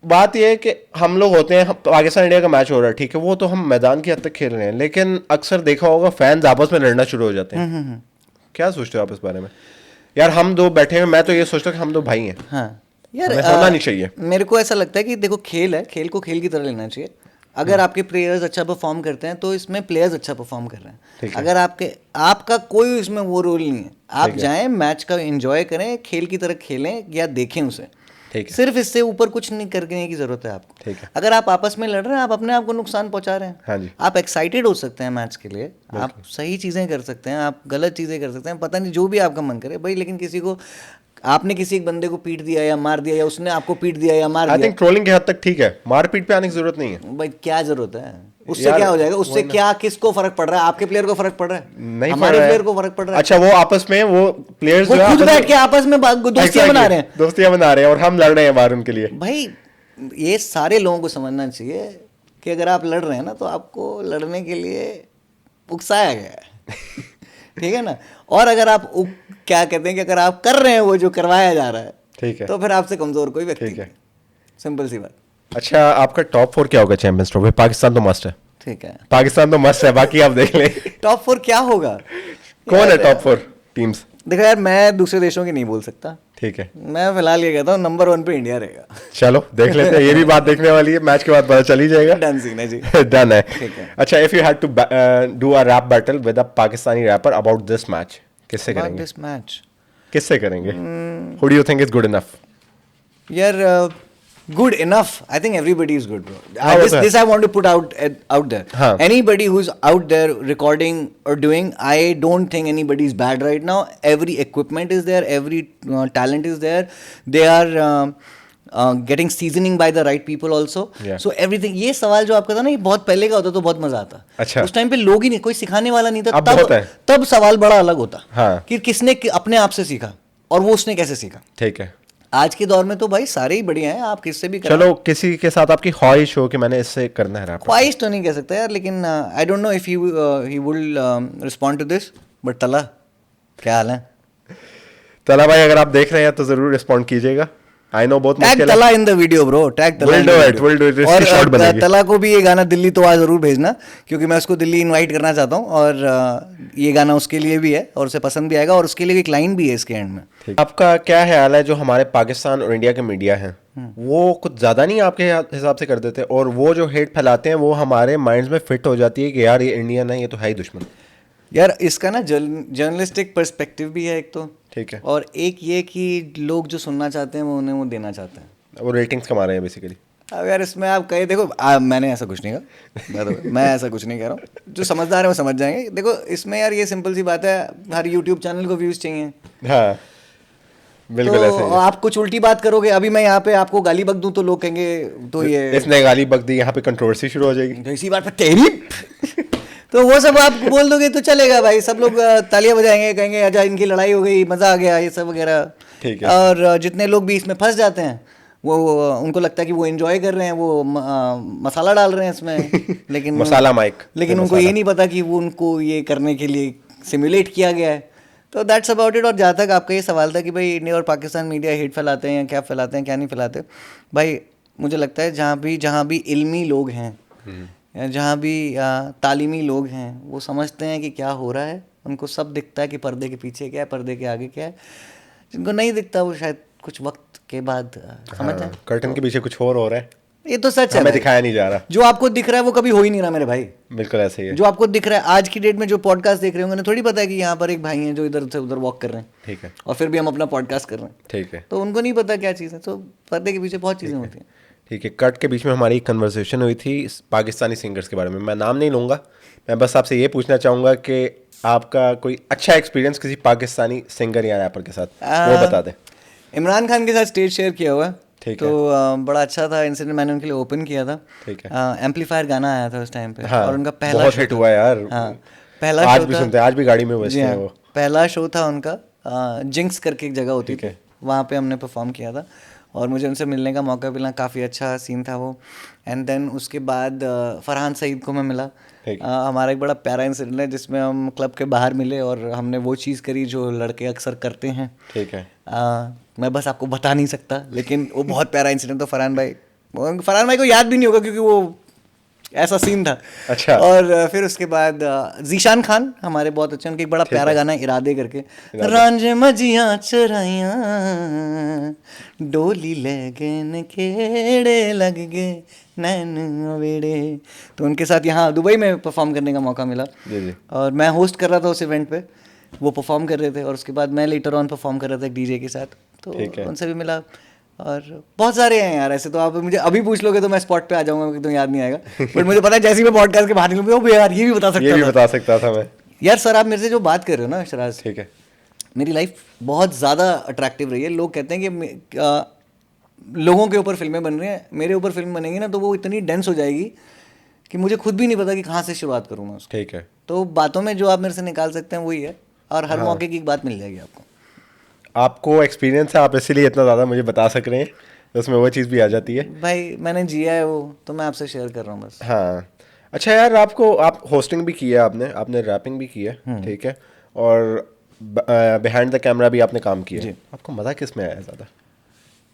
बात ये है कि हम लोग होते हैं, पाकिस्तान इंडिया का मैच हो रहा है, ठीक है, वो तो हम मैदान की हद तक खेल रहे हैं, लेकिन अक्सर देखा होगा फैंस आपस में लड़ना शुरू हो जाते हैं। क्या सोचते हो आप इस बारे में? यार हम दो बैठे हैं, मैं तो ये सोचता हूँ कि हम दो भाई हैं, हाँ यार, हमें होना नहीं चाहिए। मेरे को ऐसा लगता है कि देखो खेल है, खेल को खेल की तरह लेना चाहिए। अगर आपके प्लेयर्स अच्छा परफॉर्म करते हैं तो इसमें प्लेयर्स अच्छा परफॉर्म कर रहे ठीक हैं। है। अगर आपका कोई इसमें वो रोल नहीं है, आप जाएं मैच का एंजॉय करें, खेल की तरह खेलें या देखें उसे, ठीक है। सिर्फ इससे ऊपर कुछ नहीं करने की जरूरत है आपको। ठीक है। अगर आप आपस में लड़ रहे हैं, आप अपने आप को नुकसान पहुंचा रहे हैं। हाँ जी। आप एक्साइटेड हो सकते हैं मैच के लिए, आप सही चीज़ें कर सकते हैं, आप गलत चीज़ें कर सकते हैं, पता नहीं जो भी आपका मन करे भाई, लेकिन किसी को आपने किसी एक बंदे को पीट दिया या मार दिया, या उसने आपको पीट दिया या मार आई दिया, थिंक ट्रोलिंग की हद तक ठीक है, मारपीट पे आने की जरूरत नहीं है। भाई क्या जरूरत है उससे? यार, क्या हो जाएगा उससे? क्या किसको फर्क पड़ रहा है? आपके प्लेयर को फर्क पड़ रहा है? नहीं, हमारे प्लेयर को फर्क पड़ रहा है? अच्छा, वो आपस में वो प्लेयर्स वो खुद बैठ के आपस में दोस्तियां बना रहे हैं। दोस्तियां बना रहे हैं और हम लड़ रहे हैं बाहर उनके लिए। भाई ये सारे लोगों को समझना चाहिए कि अगर आप लड़ रहे हैं ना, तो आपको लड़ने के लिए उकसाया गया है। ठीक है ना? और अगर आप क्या कहते हैं कि अगर आप कर रहे हैं वो जो करवाया जा रहा है, ठीक है, तो फिर आपसे कमजोर कोई व्यक्ति ठीक है। नहीं। सिंपल सी बात। अच्छा, आपका टॉप 4 क्या होगा चैंपियंस ट्रॉफी? पाकिस्तान तो मस्ट है, ठीक है, पाकिस्तान तो मस्ट है, बाकी आप देख लें। टॉप 4 क्या होगा? कौन है टॉप 4 टीम्स? देखो यार, मैं दूसरे देशों की नहीं बोल सकता, ठीक है, मैं फिलहाल ये कहता हूँ नंबर 1 पे इंडिया रहेगा। चलो देख लेते हैं, ये भी बात देखने वाली है, मैच के बाद पता चल ही जाएगा। डन सीन है जी। डन है। ठीक है। अच्छा, if you had to do a rap battle with a Pakistani rapper about this match, किससे करेंगे? दिस मैच, किससे करेंगे? Who do you think is good enough? यार good enough, I think everybody is good, bro. हाँ, वो तो है। This I want to put out there. हाँ। Anybody who's out there recording or doing, I don't think anybody is bad right now. Every equipment is there, every talent is there. They are getting seasoning by the right people also. Yeah. So everything. ये सवाल जो आपका था ना, ये बहुत पहले का होता तो बहुत मजा आता। अच्छा। उस टाइम पे लोग ही नहीं, कोई सिखाने वाला नहीं था। अब बहुत है। तब सवाल बड़ा अलग होता। हाँ। कि किसने अपने आप से सीखा और वो उसने कैसे सीखा। ठीक है। आज के दौर में तो भाई सारे ही बढ़िया हैं, आप किससे भी चलो, किसी के साथ आपकी ख्वाहिश हो कि मैंने इससे करना है रैप? ख्वाहिश तो नहीं कह सकता यार, लेकिन I don't know if he will respond to this, but तला क्या हाल है? तला भाई, अगर आप देख रहे हैं तो जरूर रिस्पॉन्ड कीजिएगा। आई नो बहुत टैग मुश्किल है। तला in the video bro, tag तला। We'll do it, we'll do it, इसकी short बनेगी। तला को भी ये गाना दिल्ली तो आज जरूर भेजना, क्योंकि मैं उसको दिल्ली इनवाइट करना चाहता हूँ, और ये गाना उसके लिए भी है और उसे पसंद भी आएगा, और उसके लिए एक लाइन भी है इसके एंड में। आपका क्या ख्याल है, जो हमारे पाकिस्तान और इंडिया के मीडिया हैं, वो कुछ ज्यादा नहीं आपके हिसाब से कर देते? और वो जो हेट फैलाते हैं वो हमारे माइंड्स में फिट हो जाती है कि यार ये इंडियन है, ये तो है ही दुश्मन। यार इसका ना जर्नलिस्टिक पर्सपेक्टिव भी है एक तो, ठीक है, और एक ये कि लोग जो सुनना चाहते हैं वो उन्हें वो देना चाहते हैं। वो रेटिंग्स कमा रहे हैं बेसिकली। अब यार इसमें आप कहे, देखो मैंने ऐसा कुछ नहीं कहा, मैं ऐसा कुछ नहीं कह रहा हूँ, जो समझदार है वो समझ जाएंगे। देखो इसमें यार ये सिंपल सी बात है, हर यूट्यूब चैनल को व्यूज़ चाहिए। हाँ, बिल्कुल ऐसे ही तो है। आप कुछ उल्टी बात करोगे, अभी मैं यहाँ पे आपको गाली बक दूँ तो लोग कहेंगे तो ये इसने गाली बक दी, यहाँ पे कंट्रोवर्सी शुरू हो जाएगी। तो इसी बात पर तेरी तो वो सब आप बोल दोगे तो चलेगा भाई, सब लोग तालियां बजाएंगे, कहेंगे अच्छा इनकी लड़ाई हो गई, मज़ा आ गया, ये सब वगैरह। ठीक है। और जितने लोग भी इसमें फंस जाते हैं, वो उनको लगता है कि वो एंजॉय कर रहे हैं, वो मसाला डाल रहे हैं इसमें, लेकिन मसाला माइक। लेकिन उनको ये नहीं पता कि वो उनको ये करने के लिए सिमुलेट किया गया है। तो दैट्स अबाउट इट। और जहाँ तक आपका ये सवाल था कि भाई इंडिया और पाकिस्तान मीडिया हेट फैलाते हैं या क्या फैलाते हैं क्या नहीं फैलाते, भाई मुझे लगता है जहाँ भी इल्मी लोग हैं या जहाँ भी तालीमी लोग हैं, वो समझते हैं कि क्या हो रहा है, उनको सब दिखता है कि पर्दे के पीछे क्या है, पर्दे के आगे क्या है। जिनको नहीं दिखता वो शायद कुछ वक्त के बाद समझ जाए कर्टन के पीछे कुछ और हो रहा है, ये तो सच है हमें भाई। दिखाया नहीं जा रहा। जो आपको दिख रहा है वो कभी हो ही नहीं रहा मेरे भाई। बिल्कुल ऐसे ही है। जो आपको दिख रहा है आज की डेट में, जो पॉडकास्ट देख रहे होंगे, उन्हें थोड़ी पता है कि यहाँ पर एक भाई हैं जो इधर से उधर वॉक कर रहे हैं, ठीक है, और फिर भी हम अपना पॉडकास्ट कर रहे हैं। ठीक है, तो उनको नहीं पता क्या चीज़ है। तो पर्दे के पीछे बहुत चीज़ें होती हैं। ठीक है। कट के बीच में हमारी एक कन्वर्सेशन हुई थी पाकिस्तानी सिंगर्स के बारे में, मैं नाम नहीं लूँगा। मैं बस आपसे ये पूछना चाहूँगा कि आपका कोई अच्छा एक्सपीरियंस किसी पाकिस्तानी सिंगर या रैपर के साथ, वो बता दें। इमरान खान के साथ स्टेज शेयर किया हुआ है, ठीक तो बड़ा अच्छा था इंसिडेंट। मैंने उनके लिए ओपन किया था। ठीक है। एम्पलीफायर गाना आया था उस टाइम पे, हाँ, और उनका पहला बहुत शो हिट था। हुआ यार। हाँ, पहला आज शो भी था। सुनते हैं, आज भी गाड़ी में जी बजते हैं हाँ, वो। पहला शो था उनका, जिंक्स करके एक जगह होती ठीक थी, है। वहाँ पे हमने परफॉर्म किया था, और मुझे उनसे मिलने का मौका मिला, काफ़ी अच्छा सीन था वो। एंड देन उसके बाद फरहान सईद को मैं मिला। ठीक। हमारा एक बड़ा प्यारा इंसिडेंट है जिसमें हम क्लब के बाहर मिले और हमने वो चीज़ करी जो लड़के अक्सर करते हैं। ठीक है। मैं बस आपको बता नहीं सकता, लेकिन वो बहुत प्यारा इंसिडेंट था। फरहान भाई को याद भी नहीं होगा, क्योंकि वो ऐसा सीन था। अच्छा। और फिर उसके बाद जीशान खान हमारे बहुत अच्छे, उनके एक बड़ा प्यारा गाना है इरादे करके, रांझे मजियां चराइयां डोली ले गए न केड़े लग गए नैन वेड़े। तो उनके साथ यहाँ दुबई में परफॉर्म करने का मौका मिला। जी जी। और मैं होस्ट कर रहा था उस इवेंट पे, वो परफॉर्म कर रहे थे और उसके बाद मैं लेटर ऑन परफॉर्म कर रहा था एक डीजे के साथ, तो ठीक है। उनसे भी मिला। और बहुत सारे हैं यार ऐसे, तो आप मुझे अभी पूछ लोगे तो मैं स्पॉट पे आ जाऊंगा क्योंकि तो याद नहीं आएगा। बट मुझे पता है जैसे ही मैं पॉडकास्ट के बाहर निकलूंगा, वो यार ये भी बता ये सकता भी था। बता सकता था मैं। यार सर, आप मेरे से जो बात कर रहे हो ना शराज, ठीक है। मेरी लाइफ बहुत ज़्यादा अट्रैक्टिव रही है। लोग कहते हैं कि लोगों के ऊपर फिल्में बन रही हैं, मेरे ऊपर फिल्म बनेगी ना तो वो इतनी डेंस हो जाएगी कि मुझे खुद भी नहीं पता कि कहाँ से शुरुआत करूँ मैं उसको। ठीक है। तो बातों में जो आप मेरे से निकाल सकते हैं वही है, और हर मौके की एक बात मिल जाएगी आपको। आपको एक्सपीरियंस है, आप इसीलिए इतना ज़्यादा मुझे बता सक रहे हैं, उसमें वो चीज़ भी आ जाती है। भाई मैंने जिया है वो, तो मैं आपसे शेयर कर रहा हूँ बस। हाँ। अच्छा यार, आप होस्टिंग भी की है, आपने रैपिंग भी की है, ठीक है, और बिहाइंड द कैमरा भी आपने काम किया है। आपको मज़ा किस में आया ज़्यादा?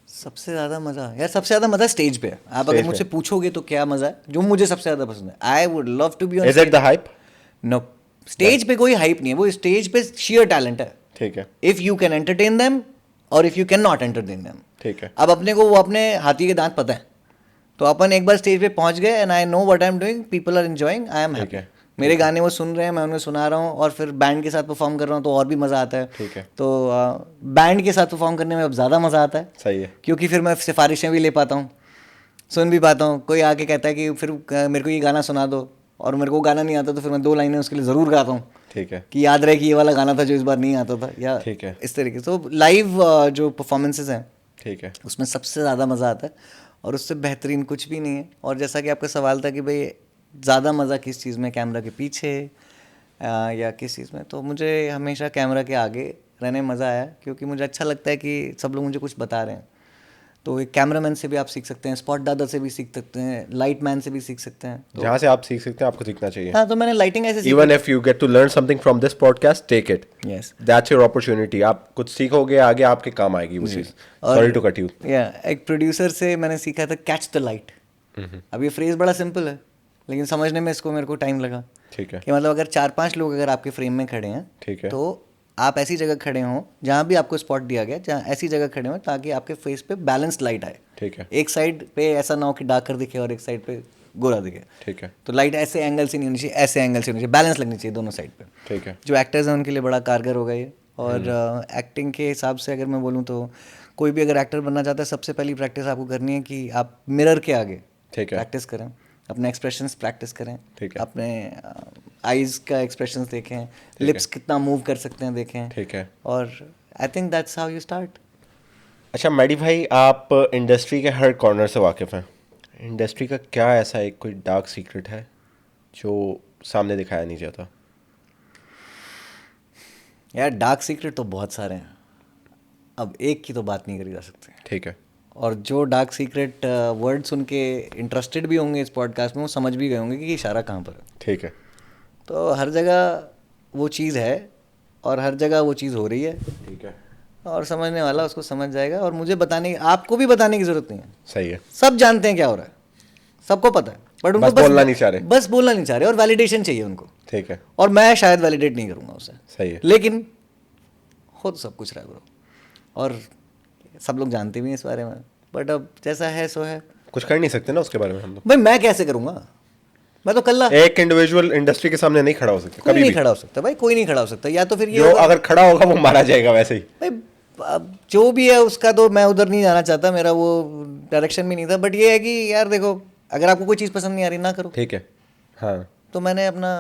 सबसे ज़्यादा मज़ा यार, सबसे ज़्यादा मज़ा स्टेज पे है। आप अगर स्टेज मुझसे पूछोगे तो क्या मज़ा है, जो मुझे सबसे ज़्यादा पसंद है, I would love to be on is it the hype? No, stage पे कोई हाइप नहीं है, वो स्टेज पे शेयर टैलेंट है। ठीक है। If you can entertain them और if you can not entertain them. ठीक है। अब अपने को वो अपने हाथी के दांत पता है, तो अपन एक बार स्टेज पे पहुंच गए and I know what I am doing, people are enjoying, I am happy. मेरे गाने वो सुन रहे हैं, मैं उन्हें सुना रहा हूँ, और फिर बैंड के साथ परफॉर्म कर रहा हूँ तो और भी मज़ा आता है। ठीक है। तो बैंड के साथ परफॉर्म करने में अब ज़्यादा मज़ा आता है। सही है। क्योंकि फिर मैं सिफारिशें भी ले पाता हूँ, सुन भी पाता हूँ। कोई आके कहता है कि फिर मेरे को ये गाना सुना दो, और मेरे को गाना नहीं आता तो फिर मैं 2 लाइनें उसके लिए ज़रूर गाता हूँ ठीक है। कि याद रहे कि ये वाला गाना था जो इस बार नहीं आता था, या ठीक है। इस तरीके से। तो लाइव जो परफॉर्मेंसेज हैं ठीक है। उसमें सबसे ज़्यादा मज़ा आता है, और उससे बेहतरीन कुछ भी नहीं है। और जैसा कि आपका सवाल था कि भाई ज़्यादा मज़ा किस चीज़ में, कैमरा के पीछे या किस चीज़ में, तो मुझे हमेशा कैमरा के आगे रहने मज़ा आया, क्योंकि मुझे अच्छा लगता है कि सब लोग मुझे कुछ बता रहे हैं। तो एक कैमरामैन से भी आप सीख सकते हैं, स्पॉट दादा से भी सीख सकते हैं, लाइट मैन से भी सीख सकते हैं। तो जहाँ से आप सीख सकते हैं आपको सीखना चाहिए। हाँ, तो मैंने लाइटिंग ऐसे even if you get to learn something from this podcast, take it, yes, that's your opportunity. आप कुछ सीखोगे, आगे आपके काम आएगी वो चीज़। Sorry to cut you. या एक प्रोड्यूसर से मैंने सीखा था कैच द लाइट। अब ये फ्रेज बड़ा सिंपल है, लेकिन समझने में इसको मेरे को टाइम लगा। ठीक है। कि मतलब अगर 4-5 लोग अगर आपके फ्रेम में खड़े हैं, ठीक है। तो आप ऐसी जगह खड़े हों जहाँ भी आपको स्पॉट दिया गया, जहाँ ऐसी जगह खड़े हों ताकि आपके फेस पे बैलेंस लाइट आए। ठीक है। एक साइड पे ऐसा ना हो कि डार्कर दिखे और एक साइड पे गोरा दिखे। ठीक है। तो लाइट ऐसे एंगल से नहीं होनी चाहिए, ऐसे एंगल से होनी चाहिए, बैलेंस लगनी चाहिए दोनों साइड पे। ठीक है। जो एक्टर्स हैं उनके लिए बड़ा कारगर होगा ये। और एक्टिंग के हिसाब से अगर मैं बोलूँ तो कोई भी अगर एक्टर बनना चाहता है, सबसे पहली प्रैक्टिस आपको करनी है कि आप मिरर के आगे ठीक है। प्रैक्टिस करें, अपने एक्सप्रेशंस प्रैक्टिस करें, ठीक है। अपने आईज का एक्सप्रेशंस देखें, लिप्स कितना मूव कर सकते हैं देखें। ठीक है। और I think that's how you start. अच्छा मैडी भाई, आप इंडस्ट्री के हर कॉर्नर से वाकिफ़ हैं। इंडस्ट्री का क्या ऐसा एक कोई डार्क सीक्रेट है जो सामने दिखाया नहीं जाता? यार डार्क सीक्रेट तो बहुत सारे हैं, अब एक की तो बात नहीं करी जा सकती। ठीक है। और जो डार्क सीक्रेट वर्ड सुन के इंटरेस्टेड भी होंगे इस पॉडकास्ट में, वो समझ भी गए होंगे कि इशारा कहाँ पर है। ठीक है। तो हर जगह वो चीज़ है और हर जगह वो चीज़ हो रही है, ठीक है। और समझने वाला उसको समझ जाएगा। और मुझे बताने, आपको भी बताने की ज़रूरत नहीं है, सही है। सब जानते हैं क्या हो रहा है, सबको पता है, बट उनको बस बोलना नहीं चाह रहे। बस बोलना नहीं चाह रहे, और वैलिडेशन चाहिए उनको। ठीक है। और मैं शायद वैलिडेट नहीं करूँगा उसे। सही है। लेकिन खुद सब कुछ रहा ब्रो, और सब लोग जानते भी हैं इस बारे में, बट अब जैसा है सो है। कुछ कर नहीं सकते ना उसके बारे में हम लोग। भाई मैं कैसे करूँगा, मैं तो कल्ला, एक इंडिविजुअल इंडस्ट्री के सामने नहीं खड़ा हो सकता कोई कभी नहीं भी। खड़ा हो सकता भाई, कोई नहीं खड़ा हो सकता। या तो फिर ये जो होगा- अगर खड़ा होगा वो मारा जाएगा वैसे ही। भाई अब जो भी है उसका तो मैं उधर नहीं जाना चाहता, मेरा वो डायरेक्शन भी नहीं था। बट ये है कि यार देखो, अगर आपको कोई चीज़ पसंद नहीं आ रही ना करो। ठीक है। हाँ। तो मैंने अपना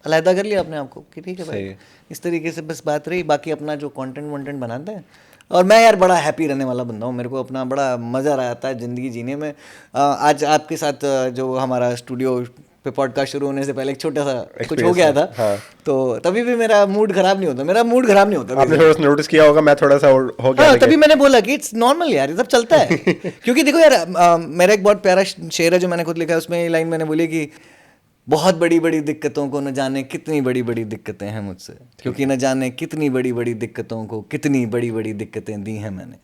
अलहदा कर लिया अपने आप को कि ठीक है सही भाई, है। इस तरीके से बस बात रही। बाकी अपना जो कंटेंट वॉन्टेंट बनाते हैं, और मैं यार बड़ा हैप्पी रहने वाला बंदा हूँ, मेरे को अपना बड़ा मज़ा आता है ज़िंदगी जीने में। आज आपके साथ जो हमारा स्टूडियो पे पॉडकास्ट शुरू होने से पहले एक छोटा सा कुछ हो गया था। हाँ। तो तभी भी मेरा मूड खराब नहीं होता, मेरा मूड खराब नहीं होता। आपने थोड़ा नोटिस किया होगा, मैं थोड़ा सा हो गया। हाँ, तभी मैंने बोला कि इट्स नॉर्मल यार, ये सब चलता है। क्योंकि देखो यार, मेरा एक बहुत प्यारा शेर है जो मैंने खुद लिखा है, उसमें ये लाइन मैंने बोली कि बहुत बड़ी बड़ी दिक्कतों को न जाने कितनी बड़ी बड़ी दिक्कतें हैं मुझसे, क्योंकि न जाने कितनी बड़ी बड़ी दिक्कतों को कितनी बड़ी बड़ी दिक्कतें दी हैं मैंने।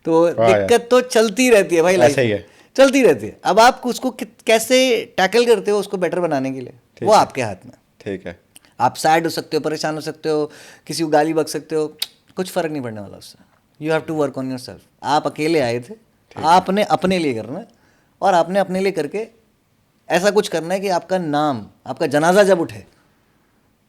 तो वाह यार। दिक्कत तो चलती रहती है भाई लाइफ ऐसा ही में, है। चलती रहती है। अब आप उसको कैसे टैकल करते हो उसको बेटर बनाने के लिए, वो आपके हाथ में। ठीक है। आप सैड हो सकते हो, परेशान हो सकते हो, किसी को गाली बक सकते हो, कुछ फर्क नहीं पड़ने वाला उससे। You have to work on yourself. आप अकेले आए थे, आपने अपने लिए करना है, और आपने अपने लिए करके ऐसा कुछ करना है कि आपका नाम, आपका जनाजा जब उठे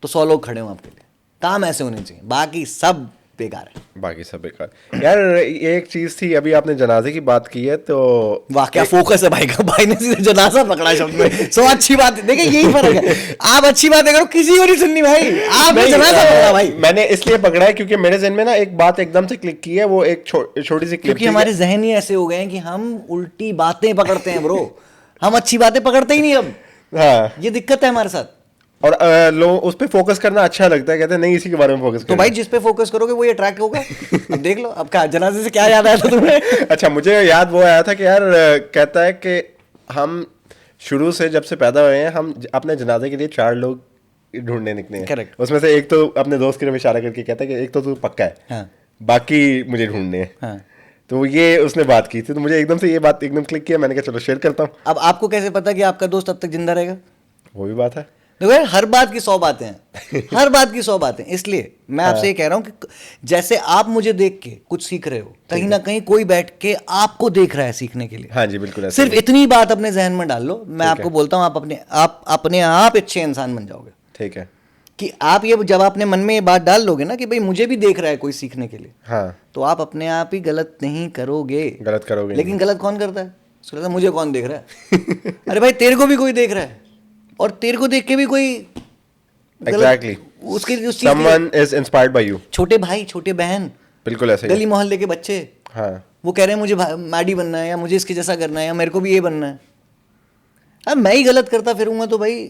तो 100 लोग खड़े हों आपके लिए। काम ऐसे होने चाहिए, बाकी सब बेकार है। बाकी सब बेकार। यार ये एक चीज थी, अभी आपने जनाजे की बात की है तो वाह क्या फोकस है भाई का, भाई ने सीधे जनाजा पकड़ा शब्द में। सो अच्छी बात है, देखिए यही फर्क है, आप अच्छी बातें करो, किसी को नहीं सुननी भाई, आपने जनाजा पकड़ा भाई। मैंने इसलिए पकड़ा है क्योंकि मेरे जहन में ना एक बात एकदम से क्लिक की है, वो एक छोटी सी क्लिप क्योंकि हमारे जहन ही ऐसे हो गए हैं कि हम उल्टी बातें पकड़ते हैं ब्रो, हम अच्छी बातें पकड़ते ही नहीं अब। हाँ, ये दिक्कत है हमारे साथ। और लोग उस पे फोकस करना अच्छा लगता है, कहते हैं नहीं इसी के बारे में फोकस तो भाई जिस पे फोकस करोगे वो ये ट्रैक होगा। अब देख लो, अब क्या जनाजे से क्या याद आया था तुम्हें? अच्छा, मुझे याद वो आया था कि यार कहता है कि हम शुरू से जब से पैदा हुए हैं, हम अपने जनाजे के लिए 4 लोग ढूंढने निकले हैं। Correct. उसमें से एक तो अपने दोस्त की तरफ इशारा करके कहता है कि एक तो तू पक्का है, हाँ। बाकी मुझे ढूंढने हैं। हाँ। तो ये उसने बात की थी, तो मुझे एकदम से ये बात एकदम क्लिक किया, मैंने कहा चलो शेयर करता हूँ। अब आपको कैसे पता कि आपका दोस्त अब तक जिंदा रहेगा? वो भी बात है। देखो यार, हर बात की 100 बातें हैं, हर बात की 100 बातें। इसलिए मैं आपसे ये कह रहा हूं कि जैसे आप मुझे देख के कुछ सीख रहे हो, कहीं ना कहीं कोई बैठ के आपको देख रहा है सीखने के लिए। हाँ जी, बिल्कुल ऐसा सिर्फ ही है। इतनी बात अपने जहन में डाल लो, मैं आपको बोलता हूं आप अपने आप अच्छे इंसान बन जाओगे। ठीक है। कि आप ये जब अपने मन में ये बात डाल लोगे ना कि भाई मुझे भी देख रहा है कोई सीखने के लिए, हाँ, तो आप अपने आप ही गलत नहीं करोगे। गलत करोगे लेकिन गलत कौन करता है? उसको लगता है मुझे कौन देख रहा है। अरे भाई तेरे को भी कोई देख रहा है, और तेरे को देख के भी कोई Exactly. उसके उस चीज़ के लिए- Someone is inspired by you. छोटे भाई, छोटे बहन, बिल्कुल ऐसा ही गली है। मोहल्ले के बच्चे, हाँ, वो कह रहे हैं मुझे मैडी बनना है, या मुझे इसके जैसा करना है, या मेरे को भी ये बनना है। अब मैं ही गलत करता फिरूंगा तो भाई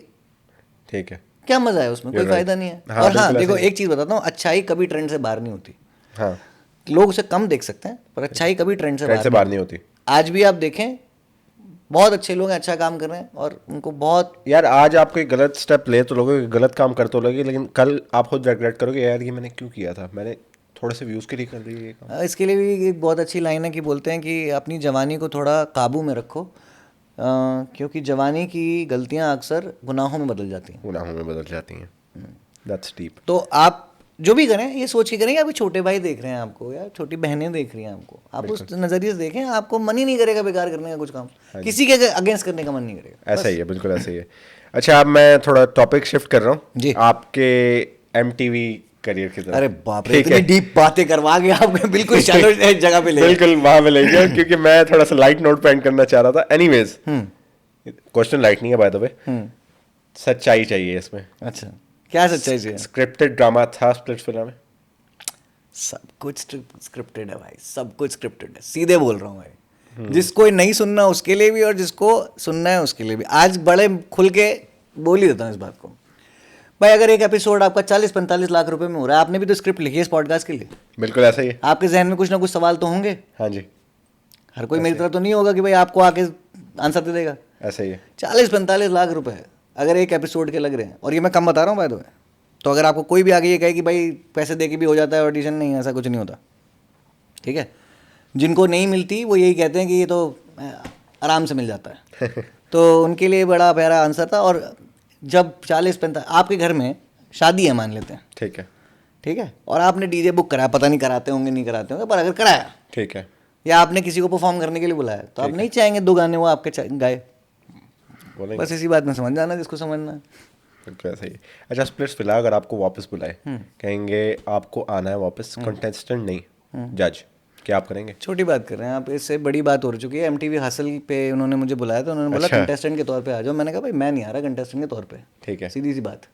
ठीक है। क्या मजा है उसमें? कोई You're right. फायदा नहीं है। हाँ, और हाँ बिल्कुल देखो, ऐसा ही है। एक चीज बताता हूँ, अच्छाई कभी ट्रेंड से बाहर नहीं होती। हाँ, लोग उसे कम देख सकते हैं, पर अच्छाई कभी ट्रेंड से ट्रेंड से बाहर नहीं होती। आज भी आप देखें, बहुत अच्छे लोग हैं, अच्छा काम कर रहे हैं, और उनको बहुत यार आज आप कोई गलत स्टेप ले तो लोगों गलत काम करते हो लोगे, लेकिन कल आप खुद रिग्रेट करोगे यार ये मैंने क्यों किया था, मैंने थोड़े से व्यूज़ के लिए कर दिया ये काम। इसके लिए भी एक बहुत अच्छी लाइन है कि बोलते हैं कि अपनी जवानी को थोड़ा काबू में रखो, क्योंकि जवानी की गलतियां अक्सर गुनाहों में बदल जाती हैं। गुनाहों में बदल जाती हैं। That's deep. तो आप जो भी करें ये सोच के करें कि अभी छोटे भाई देख रहे हैं आपको, या छोटी बहनें देख रही हैं आपको, आप उस नज़रिए से देखें, आपको मन ही नहीं करेगा बेकार करने का कुछ काम, किसी के अगेंस्ट करने का मन नहीं करेगा। ऐसा ही है, बिल्कुल ऐसा ही है। अच्छा, अब मैं थोड़ा टॉपिक शिफ्ट कर रहा जी। हूँ आपके MTV करियर की तरफ। अरे बाप रे, ठीक इतनी है। डीप बातें करवा के आप बिल्कुल शैलो जगह पे ले गए। बिल्कुल वहां पे ले गया, क्योंकि मैं थोड़ा सा लाइट नोट पे एंड करना चाह रहा था। एनीवेज, क्वेश्चन लाइट नहीं है बाय द वे, सच्चाई चाहिए इसमें। अच्छा, क्या सच्चाई चाहिए? स्क्रिप्टेड ड्रामा था स्प्लिट्स फिल्म में? सब कुछ स्क्रिप्टेड है भाई, सब कुछ स्क्रिप्टेड है, सीधे बोल रहा हूँ भाई। जिसको नहीं सुनना उसके लिए भी, और जिसको सुनना है उसके लिए भी। आज बड़े खुल के बोल ही देता हूँ इस बात को भाई। अगर एक एपिसोड आपका 40-45 लाख रुपए में हो रहा है, आपने भी तो स्क्रिप्ट लिखी है इस पॉडकास्ट के लिए, बिल्कुल ऐसा ही है। आपके जहन में कुछ ना कुछ सवाल तो होंगे। हाँ जी, हर कोई मेरी तरह तो नहीं होगा कि भाई आपको आके आंसर दे देगा। ऐसा ही है। 40-45 लाख रुपए अगर एक एपिसोड के लग रहे हैं, और ये मैं कम बता रहा हूँ भाई तो। तो अगर आपको कोई भी आगे ये कहे कि भाई पैसे दे के भी हो जाता है ऑडिशन, नहीं, ऐसा कुछ नहीं होता। ठीक है, जिनको नहीं मिलती वो यही कहते हैं कि ये तो आराम से मिल जाता है। तो उनके लिए बड़ा प्यारा आंसर था। और जब 40-45 आपके घर में शादी है मान लेते हैं, ठीक है। ठीक है, और आपने डीजे बुक कराया, पता नहीं कराते होंगे नहीं कराते होंगे, पर अगर कराया, ठीक है। या आपने किसी को परफॉर्म करने के लिए बुलाया, तो आप नहीं चाहेंगे 2 गाने वो आपके गाए। बोलेंगे बस इसी बात में समझ जाना जिसको समझना है। बिल्कुल ऐसा ही है। अच्छा, स्प्लिट्स फिलहाल अगर आपको वापस बुलाए, कहेंगे आपको आना है वापस, कंटेस्टेंट नहीं जज, क्या आप करेंगे? छोटी बात कर रहे हैं आप, इससे बड़ी बात हो चुकी है। MTV हसल पे उन्होंने मुझे बुलाया, तो उन्होंने बोला अच्छा। कंटेस्टेंट के तौर पे आ जाओ। मैंने कहा भाई मैं नहीं आ रहा कंटेस्टेंट के तौर पे, ठीक है। सीधी सी बात।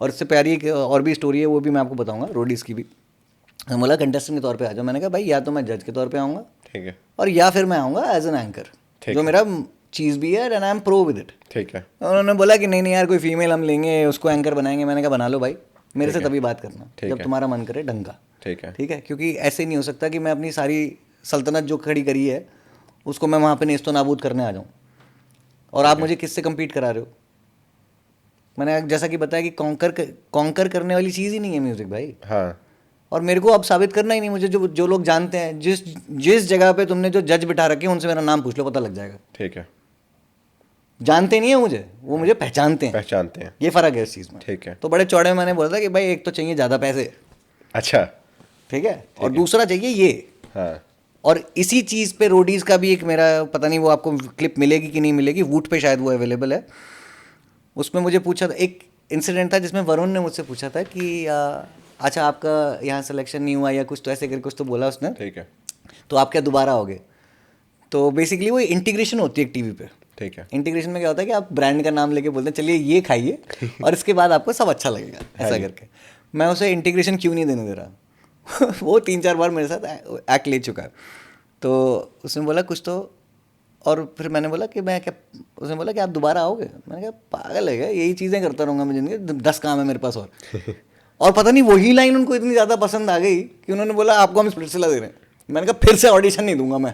और इससे प्यारी एक और भी स्टोरी है, वो भी मैं आपको बताऊंगा, रोडीज की भी। उन्होंने बोला कंटेस्टेंट के तौर पे आ जाओ। मैंने कहा भाई या तो मैं जज के तौर पे आऊँगा, ठीक है। और या फिर मैं आऊँगा एज एन एंकर, जो मेरा चीज़ भी है, and I M pro with it. ठीक है। उन्होंने बोला कि नहीं नहीं यार, कोई फीमेल हम लेंगे, उसको एंकर बनाएंगे। मैंने कहा बना लो भाई, मेरे से तभी बात करना जब तुम्हारा मन करे ढंग का। ठीक है। ठीक है, क्योंकि ऐसे नहीं हो सकता कि मैं अपनी सारी सल्तनत जो खड़ी करी है उसको मैं वहाँ पे नेस्तो नाबूद करने आ जाऊँ, और आप मुझे किससे कम्पीट करा रहे हो? मैंने जैसा कि बताया कि कॉन्कर करने वाली चीज़ ही नहीं है म्यूज़िक भाई। हाँ, और मेरे को अब साबित करना ही नहीं, मुझे जो जो लोग जानते हैं, जिस जगह पे तुमने जो जज बिठा रखे हैं उनसे मेरा नाम पूछ लो, पता लग जाएगा। ठीक है, जानते नहीं है मुझे, वो मुझे पहचानते हैं। ये फर्क है इस चीज़ में। ठीक है। तो बड़े चौड़े मैंने बोला था कि भाई एक तो चाहिए ज़्यादा पैसे, अच्छा, ठीक है, और दूसरा चाहिए ये। हाँ, और इसी चीज़ पे रोडीज़ का भी एक मेरा, पता नहीं वो आपको क्लिप मिलेगी कि नहीं मिलेगी, वूट पे शायद वो अवेलेबल है। उसमें मुझे पूछा था, एक इंसिडेंट था जिसमें वरुण ने मुझसे पूछा था कि अच्छा आपका यहाँ सिलेक्शन नहीं हुआ या कुछ तो ऐसे करके कुछ तो बोला उसने, ठीक है, तो आप क्या दोबारा आओगे। तो बेसिकली वो इंटीग्रेशन होती है एक टीवी पे। ठीक है, इंटीग्रेशन में क्या होता है कि आप ब्रांड का नाम लेके बोलते हैं चलिए ये खाइए और इसके बाद आपको सब अच्छा लगेगा, ऐसा करके। मैं उसे इंटीग्रेशन क्यों नहीं देने दे रहा वो 3-4 बार मेरे साथ एक्ट ले चुका है। तो उसने बोला कुछ तो, और फिर मैंने बोला कि मैं क्या, उसने बोला कि आप दोबारा आओगे। मैंने कहा पागल है क्या, यही चीज़ें करता रहूँगा मैं जिंदगी, 10 काम है मेरे पास और पता नहीं वही लाइन उनको इतनी ज़्यादा पसंद आ गई कि उन्होंने बोला आपको हम स्प्लिट्सविला दे रहे हैं। मैंने कहा फिर से ऑडिशन नहीं दूंगा मैं,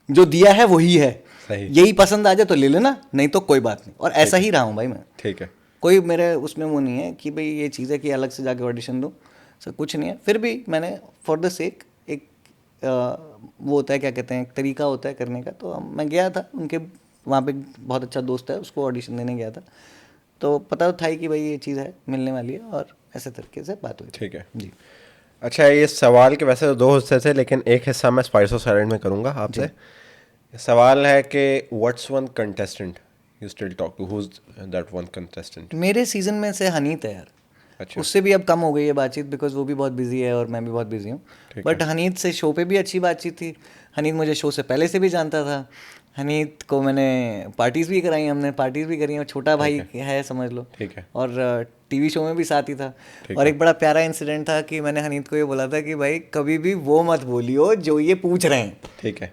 जो दिया है वही है, यही पसंद आ जाए तो ले लेना, नहीं तो कोई बात नहीं। और ऐसा ही रहा हूँ भाई मैं। ठीक है, कोई मेरे उसमें वो नहीं है कि भाई ये चीज़ है कि अलग से जाके ऑडिशन दो, सब कुछ नहीं है। फिर भी मैंने फॉर द सेक एक वो होता है, क्या कहते हैं, एक तरीका होता है करने का। तो मैं गया था उनके वहाँ पे, बहुत अच्छा दोस्त है, उसको ऑडिशन देने गया था। तो पता था ही कि भाई ये चीज़ है, मिलने वाली है, और ऐसे तरीके से बात हुई। ठीक है जी। अच्छा, ये सवाल के वैसे तो 2 हिस्से थे, लेकिन एक हिस्सा मैं स्पाइस ऑफ साइलेंट में करूँगा आपसे। सवाल है कि what's one contestant you still talk to, who is that one contestant? मेरे सीजन में से हनीत है यार। अच्छा, उससे भी अब कम हो गई है बातचीत, बिकॉज वो भी बहुत बिजी है और मैं भी बहुत बिजी हूँ। बट हनीत से शो पे भी अच्छी बातचीत थी। हनीत मुझे शो से पहले से भी जानता था। हनीत को मैंने पार्टीज़ भी कराई, हमने पार्टीज़ भी करी हैं, छोटा भाई है समझ लो। ठीक है। और टीवी शो में भी साथ ही था। और एक बड़ा प्यारा इंसिडेंट था कि मैंने हनीत को ये बोला था कि भाई कभी भी वो मत बोलियो जो ये पूछ रहे हैं। ठीक है,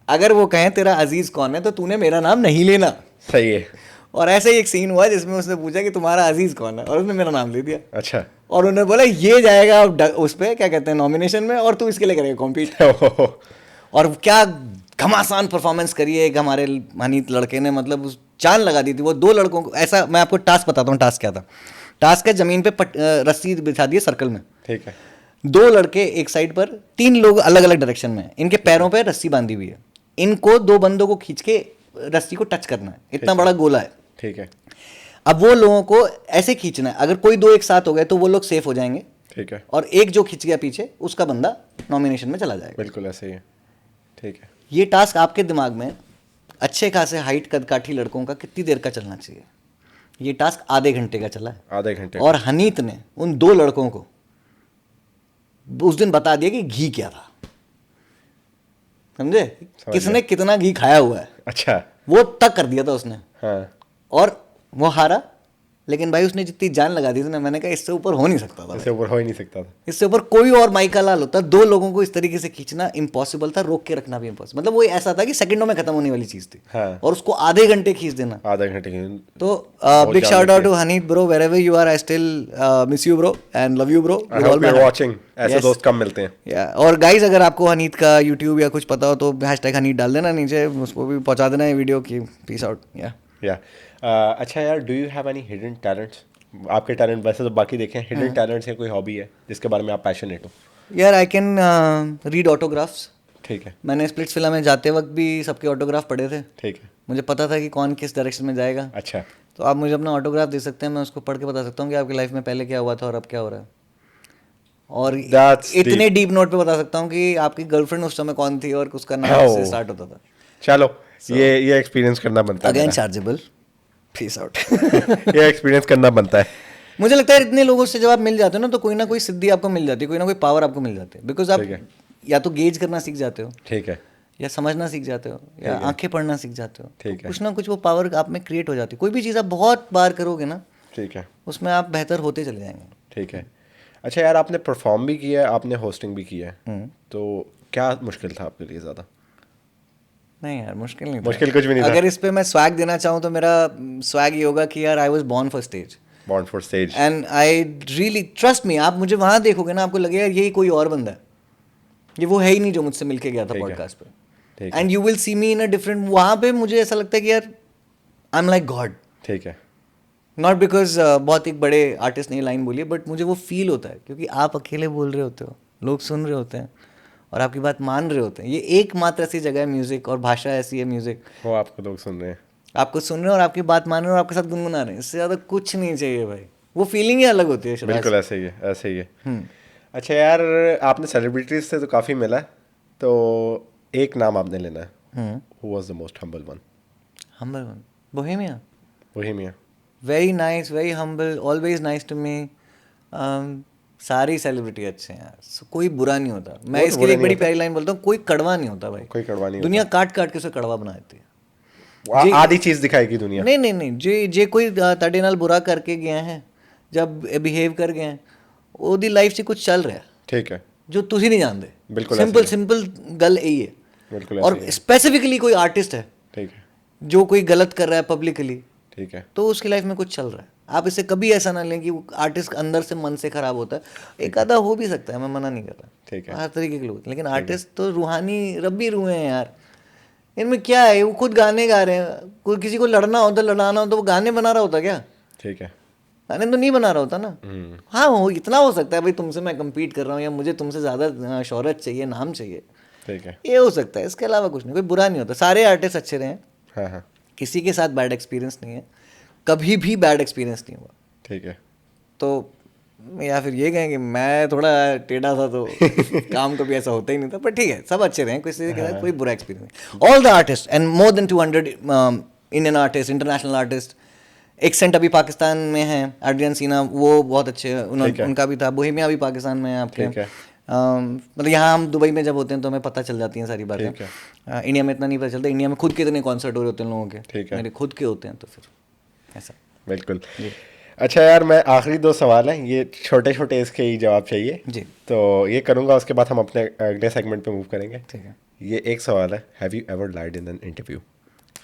अगर वो कहें तेरा अजीज़ कौन है तो तूने मेरा नाम नहीं लेना। सही है। और ऐसे ही एक सीन हुआ जिसमें उसने पूछा कि तुम्हारा अजीज़ कौन है, और उसने मेरा नाम ले दिया। अच्छा, और उन्होंने बोला ये जाएगा उस पर क्या कहते हैं नॉमिनेशन में, और तू इसके लिए करेगा कॉम्पीट। और क्या घमासान परफॉर्मेंस करी है एक हमारे हनीत लड़के ने, मतलब उस जान लगा दी थी। वो 2 लड़कों को, ऐसा मैं आपको टास्क बताता हूँ, टास्क क्या था। टास्क है ज़मीन पे रस्सी बिछा दी है सर्कल में। ठीक है, 2 लड़के एक साइड पर, 3 लोग अलग अलग डायरेक्शन में, इनके पैरों पे रस्सी बांधी हुई है। इनको 2 बंदों को खींच के रस्सी को टच करना है, इतना बड़ा गोला है। ठीक है, अब वो लोगों को ऐसे खींचना है, अगर कोई 2 एक साथ हो गए तो वो लोग सेफ हो जाएंगे। ठीक है, और एक जो खींच गया पीछे, उसका बंदा नॉमिनेशन में चला जाएगा। बिल्कुल ऐसे ही है। ठीक है, ये टास्क आपके दिमाग में अच्छे खासे हाइट कदकाठी लड़कों का कितनी देर का चलना चाहिए? ये टास्क आधे घंटे का चला है। आधे घंटे। और हनीत ने उन 2 लड़कों को उस दिन बता दिया कि घी क्या था। समझे किसने कितना घी खाया हुआ है? अच्छा, वो तक कर दिया था उसने। हाँ, और वो हारा, लेकिन भाई उसने जितनी जान लगा दी थी ना, मैंने कहा इससे ऊपर हो नहीं सकता था। इससे ऊपर हो ही नहीं सकता था। इससे ऊपर कोई और माइका लाल होता। 2 लोगों को इस तरीके से खींचना इम्पॉसिबल था, रोक के रखना भी इम्पॉसिबल। मतलब वो ऐसा था कि सेकंडों में खत्म होने वाली चीज थी। हाँ। और उसको आधे घंटे खींच देना। आधे घंटे की। तो big shout out to Haneet bro, wherever you are, I still miss you bro and love you bro. I hope you are watching. ऐसे दोस्त कम मिलते हैं। या और गाइस, अगर आपको हनीत का यूट्यूब या कुछ पता हो तो #हनीत डाल देना नीचे, उसको भी पहुंचा देना ये वीडियो की। Peace out. या अच्छा यार, do you have any hidden talents? आपके टैलेंट वैसे तो बाकी देखें, हिडन टैलेंट्स है, कोई हॉबी है जिसके बारे में आप पैशनेट हो? यार आई कैन रीड ऑटोग्राफ्स। ठीक है, मैंने स्प्लिट्सविला में जाते वक्त भी सबके ऑटोग्राफ पढ़े थे। ठीक है, मुझे पता था कि कौन किस डायरेक्शन में जाएगा। अच्छा, तो आप मुझे अपना ऑटोग्राफ दे सकते हैं, मैं उसको पढ़ के बता सकता हूँ कि आपकी लाइफ में पहले क्या हुआ था और अब क्या हो रहा है। और इतने डीप नोट पे बता सकता हूँ कि आपकी गर्लफ्रेंड उस समय कौन थी और उसका नाम से स्टार्ट होता था। चलो, ये एक्सपीरियंस करना बनता है। Again chargeable. Peace out. ये एक्सपीरियंस करना बनता है। मुझे लगता है इतने लोगों से जब आप मिल जाते हो ना, तो कोई ना कोई सिद्धि आपको मिल जाती है, कोई ना कोई पावर आपको मिल जाती है। बिकॉज आप या तो गेज करना सीख जाते हो, ठीक है, या समझना सीख जाते हो, या आंखें पढ़ना सीख जाते हो। ठीक है, कुछ ना कुछ वो पावर आप में क्रिएट हो जाती है। कोई भी चीज़ आप बहुत बार करोगे ना, ठीक है, उसमें आप बेहतर होते चले जाएंगे। ठीक है। अच्छा यार, आपने परफॉर्म भी किया है, आपने होस्टिंग भी किया है, तो क्या मुश्किल था आपके लिए ज़्यादा? नहीं यार, मुश्किल नहीं था। मुश्किल कुछ भी नहीं था। अगर इस पे मैं स्वैग देना चाहूँ तो मेरा स्वैग ये होगा कि यार I was born for stage. Born for stage. And I really trust me, आप मुझे वहाँ देखोगे ना, आपको लगेगा यही कोई और बंदा है, ये वो है ही नहीं जो मुझसे मिलके गया था पॉडकास्ट पे। And you will see me in a different, वहाँ पे मुझे ऐसा लगता है कि यार आई एम लाइक गॉड। ठीक है, नॉट बिकॉज बहुत एक बड़े आर्टिस्ट ने लाइन बोली है, बट मुझे वो फील होता है क्योंकि आप अकेले बोल रहे होते हो, लोग सुन रहे होते हैं और आपकी बात मान रहे होते हैं. ये एकमात्र ऐसी जगह है म्यूजिक, और भाषा ऐसी है म्यूजिक, वो आपको लोग सुन रहे हैं. आपको सुन रहे हैं और आपकी बात मान रहे हैं और आपके साथ गुनगुना रहे हैं. इससे ज़्यादा कुछ नहीं चाहिए भाई. वो फीलिंग ही अलग होती है. बिल्कुल ऐसे ही है, ऐसे ही है. अच्छा यार, आपने सेलिब्रिटीज से तो काफ़ी मिला है, तो एक नाम आपने लेना है. Who was the most humble one? Humble one, Bohemia. Bohemia. Very nice, very humble, always nice to me. सारी सेलिब्रिटी अच्छे हैं यार, कोई बुरा नहीं होता. मैं तो इसके बुरा लिए एक नहीं बड़ी होता. प्यारी लाइन बोलता हूँ, कोई कड़वा नहीं होता भाई. कोई कड़वा नहीं दुनिया काट काट के उसे कड़वा बना देती है. होता. आधी चीज़ दिखाएगी दुनिया. नहीं नहीं नहीं, जे कोई तड़े नाल बुरा करके गए हैं, जब बिहेव कर गए हैं, ਉਹਦੀ लाइफ से कुछ चल रहा है ठीक है. जो ਤੁਸੀਂ नहीं जानते. बिल्कुल सिंपल ऐसे सिंपल गल यही है. बिल्कुल और ऐसे ही है. स्पेसिफिकली कोई आर्टिस्ट है ठीक है. जो कोई गलत कर रहा है पब्लिकली, ठीक है. तो उसकी लाइफ में कुछ चल रहा है. आप इसे कभी ऐसा ना लें कि वो आर्टिस्ट अंदर से मन से खराब होता है. एक आधा हो भी सकता है, मैं मना नहीं कर रहा. ठीक है. हर तरीके के लोग, लेकिन आर्टिस्ट तो रूहानी रब्बी रूह हैं यार. इनमें क्या है, वो खुद गाने गा रहे हैं. कोई किसी को लड़ना होता, लड़ाना होता, वो गाने बना रहा होता क्या? ठीक है. गाने तो नहीं बना रहा होता ना. हाँ, वो इतना हो सकता है भाई, तुमसे मैं कम्पीट कर रहा हूँ या मुझे तुमसे ज़्यादा शोहरत चाहिए, नाम चाहिए, ठीक है. ये हो सकता है. इसके अलावा कुछ नहीं. कोई बुरा नहीं होता. सारे आर्टिस्ट अच्छे रहे हैं, हाँ हाँ. किसी के साथ बैड एक्सपीरियंस नहीं है, कभी भी बैड एक्सपीरियंस नहीं हुआ. ठीक है. तो या फिर ये कहें कि मैं थोड़ा टेढ़ा था तो काम कभी ऐसा होता ही नहीं था. पर ठीक है, सब अच्छे रहे हैं, किसी के साथ कोई बुरा एक्सपीरियंस नहीं. All the artist and more than 200 Indian artist, international artist. Accent अभी पाकिस्तान में है, एड्रियन सीना, वो बहुत अच्छे हैं. उनका भी था. बोहेमिया भी पाकिस्तान में है आपके. ठीक है. मतलब यहाँ हम दुबई में जब होते हैं तो हमें पता चल जाती हैं सारी बातें. ठीक इंडिया में इतना नहीं पता चलता. इंडिया में खुद के इतने कॉन्सर्ट हो रहे होते हैं लोगों के. ठीक है. मेरे खुद के होते हैं, तो फिर ऐसा. बिल्कुल. अच्छा यार, मैं आखिरी 2 सवाल हैं, ये छोटे छोटे इसके ही जवाब चाहिए जी. तो ये करूँगा, उसके बाद हम अपने अगले सेगमेंट पे मूव करेंगे. ठीक है. ये एक सवाल है, have you ever lied in an interview?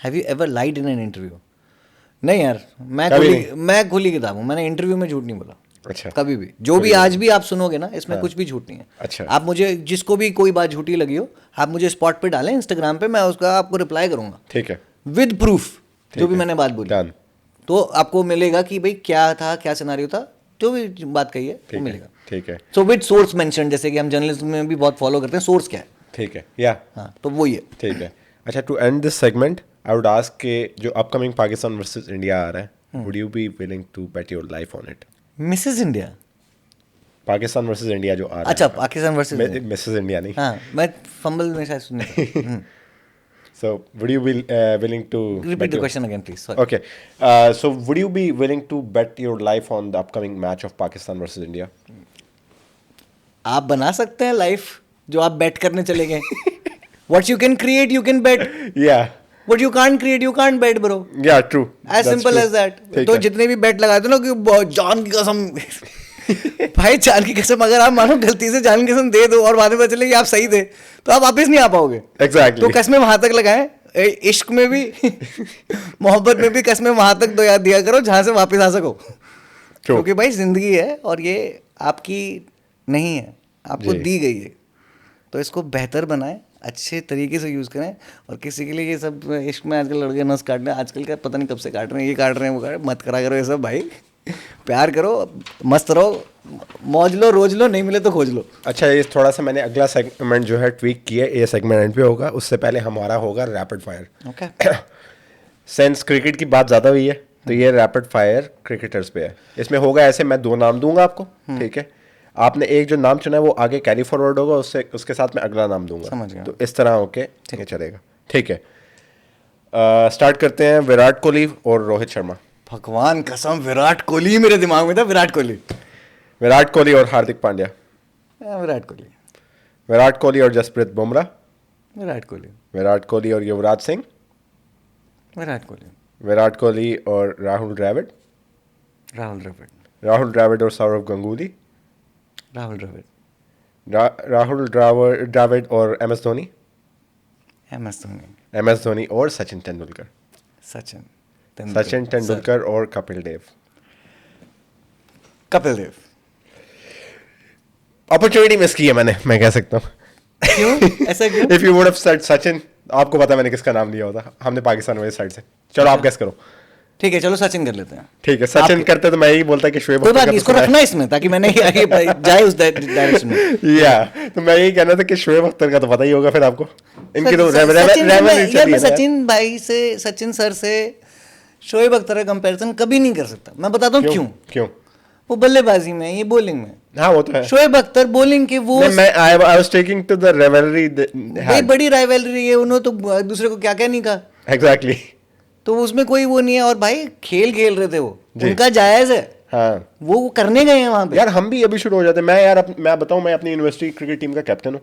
Have you ever lied in an interview? नहीं यार, कभी मैं खुली किताब हूँ. मैंने इंटरव्यू में झूठ नहीं बोला. अच्छा. कभी भी. जो भी आज भी आप सुनोगे ना, इसमें कुछ भी झूठ नहीं है. अच्छा. आप मुझे, जिसको भी कोई बात झूठी लगी हो, आप मुझे स्पॉट पे डालें इंस्टाग्राम पे, मैं उसका आपको रिप्लाई करूंगा ठीक है. विद प्रूफ, जो भी मैंने बात बोली. Done. तो आपको मिलेगा कि भाई क्या था, क्या सिनारियो था, जो भी बात कही है वो मिलेगा. ठीक है. सो विद सोर्स मेंशन, जैसे कि हम जर्नलिज्म में भी बहुत फॉलो करते हैं, सोर्स क्या है. ठीक है. या हाँ, तो वो ये. ठीक है. अच्छा, to end this segment I would ask के जो अपकमिंग पाकिस्तान वर्सेस इंडिया आ रहा है, would you be willing to bet your life on it? Mrs India. Pakistan versus India जो आ रहा अच्छा, पाकिस्तान वर्सेस. है, मिसेस इंडिया नहीं. हाँ, मैं फंबल में शायद सुनने. So would you be willing to Repeat the question again, please. Sorry. Okay. So would you be willing to bet your life on the upcoming match of Pakistan versus India? आप बना सकते हैं life जो आप बेट करने चले गए. What you can create, you can bet. Yeah. What you can't create, you can't bet, bro. Yeah, true. As That's simple true. as that. ठीक तो है. जितने भी बेट लगाते हो ना कि जान की कसम भाई, जान की कसम, अगर आप मानो गलती से जान की कसम दे दो और बाद में पता चले कि आप सही थे, तो आप वापस नहीं आ पाओगे. Exactly. तो कसमें वहां तक लगाएं. इश्क में भी मोहब्बत में भी कसमें वहां तक दो याद दिया करो जहां से वापस आ सको. क्योंकि भाई जिंदगी है और ये आपकी नहीं है, आपको दी गई है. तो इसको बेहतर बनाएं, अच्छे तरीके से यूज़ करें. और किसी के लिए ये सब इश्क में आजकल लड़के नस काटने, आजकल का पता नहीं कब से काट रहे हैं, ये काट रहे हैं, वो काट रहे हैं, मत करा करो ये सब भाई. प्यार करो, मस्त रहो, मौज लो, रोज लो, नहीं मिले तो खोज लो. अच्छा, ये थोड़ा सा मैंने अगला सेगमेंट जो है ट्वीक किया, ये सेगमेंट एंड पे होगा. उससे पहले हमारा होगा rapid fire. Okay. Sense cricket की बात ज़्यादा हुई है, तो ये रैपिड फायर क्रिकेटर्स पे है. इसमें होगा ऐसे, मैं 2 नाम दूंगा आपको, ठीक है. आपने एक जो नाम चुना है वो आगे कैरी फॉरवर्ड होगा, उससे उसके साथ मैं अगला नाम दूंगा. समझ गया. तो इस तरह होके ठीक है, चलेगा. ठीक है. स्टार्ट करते हैं. विराट कोहली और रोहित शर्मा. भगवान कसम, विराट कोहली मेरे दिमाग में था. विराट कोहली. विराट कोहली और हार्दिक पांड्या. विराट कोहली. विराट कोहली और जसप्रीत बुमराह. विराट कोहली. विराट कोहली और युवराज सिंह. विराट कोहली. विराट कोहली और राहुल द्रविड़. राहुल द्रविड़. राहुल द्रविड़ और सौरव गंगूली. राहुल द्रविड़. राहुल द्रविड़ और M S Dhoni. MS Dhoni. M S Dhoni और सचिन तेंदुलकर. सचिन तेंदुलकर और कपिल देव. कपिल देव. अपॉर्चुनिटी मिस की है मैंने, मैं कह सकता हूँ. क्यों ऐसा क्यों? If you would have said Sachin, आपको पता मैंने किसका नाम लिया होता. हमने पाकिस्तान वाली साइड से. चलो आप गेस करो. ठीक है चलो सचिन कर लेते हैं। ठीक है, सचिन करते तो मैं यही बोलता कि शोएब कोई बात अख्तर नहीं, का इसको तो रखना इसमें ताकि मैं नहीं आगे जाए उस डायरेक्शन में। या तो मैं यही कहना था कि शोएब अख्तर का तो पता ही होगा फिर आपको, इनकी तो सचिन rivalry यार चली है मैं ना। सचिन भाई से, सचिन सर से शोएब अख्तर का कंपैरिजन कभी नहीं कर सकता। मैं बताता हूँ क्यों। क्यों? वो बल्लेबाजी में, ये बॉलिंग में। हाँ वो तो है। शोएब अख्तर बॉलिंग के वो नहीं, मैं I was taking to the rivalry भाई बड़ी राइवलरी है, उन्होंने तो एक दूसरे को क्या क्या नहीं कहा, एग्जैक्टली। तो उसमें कोई वो नहीं है। और भाई खेल रहे थे वो, जी। उनका जायज है, हाँ वो करने गए हैं वहां पे। यार, हम भी अभी शुरू हो जाते हैं। मैं यार मैं बताऊं, मैं अपनी यूनिवर्सिटी क्रिकेट टीम का कैप्टन हूँ,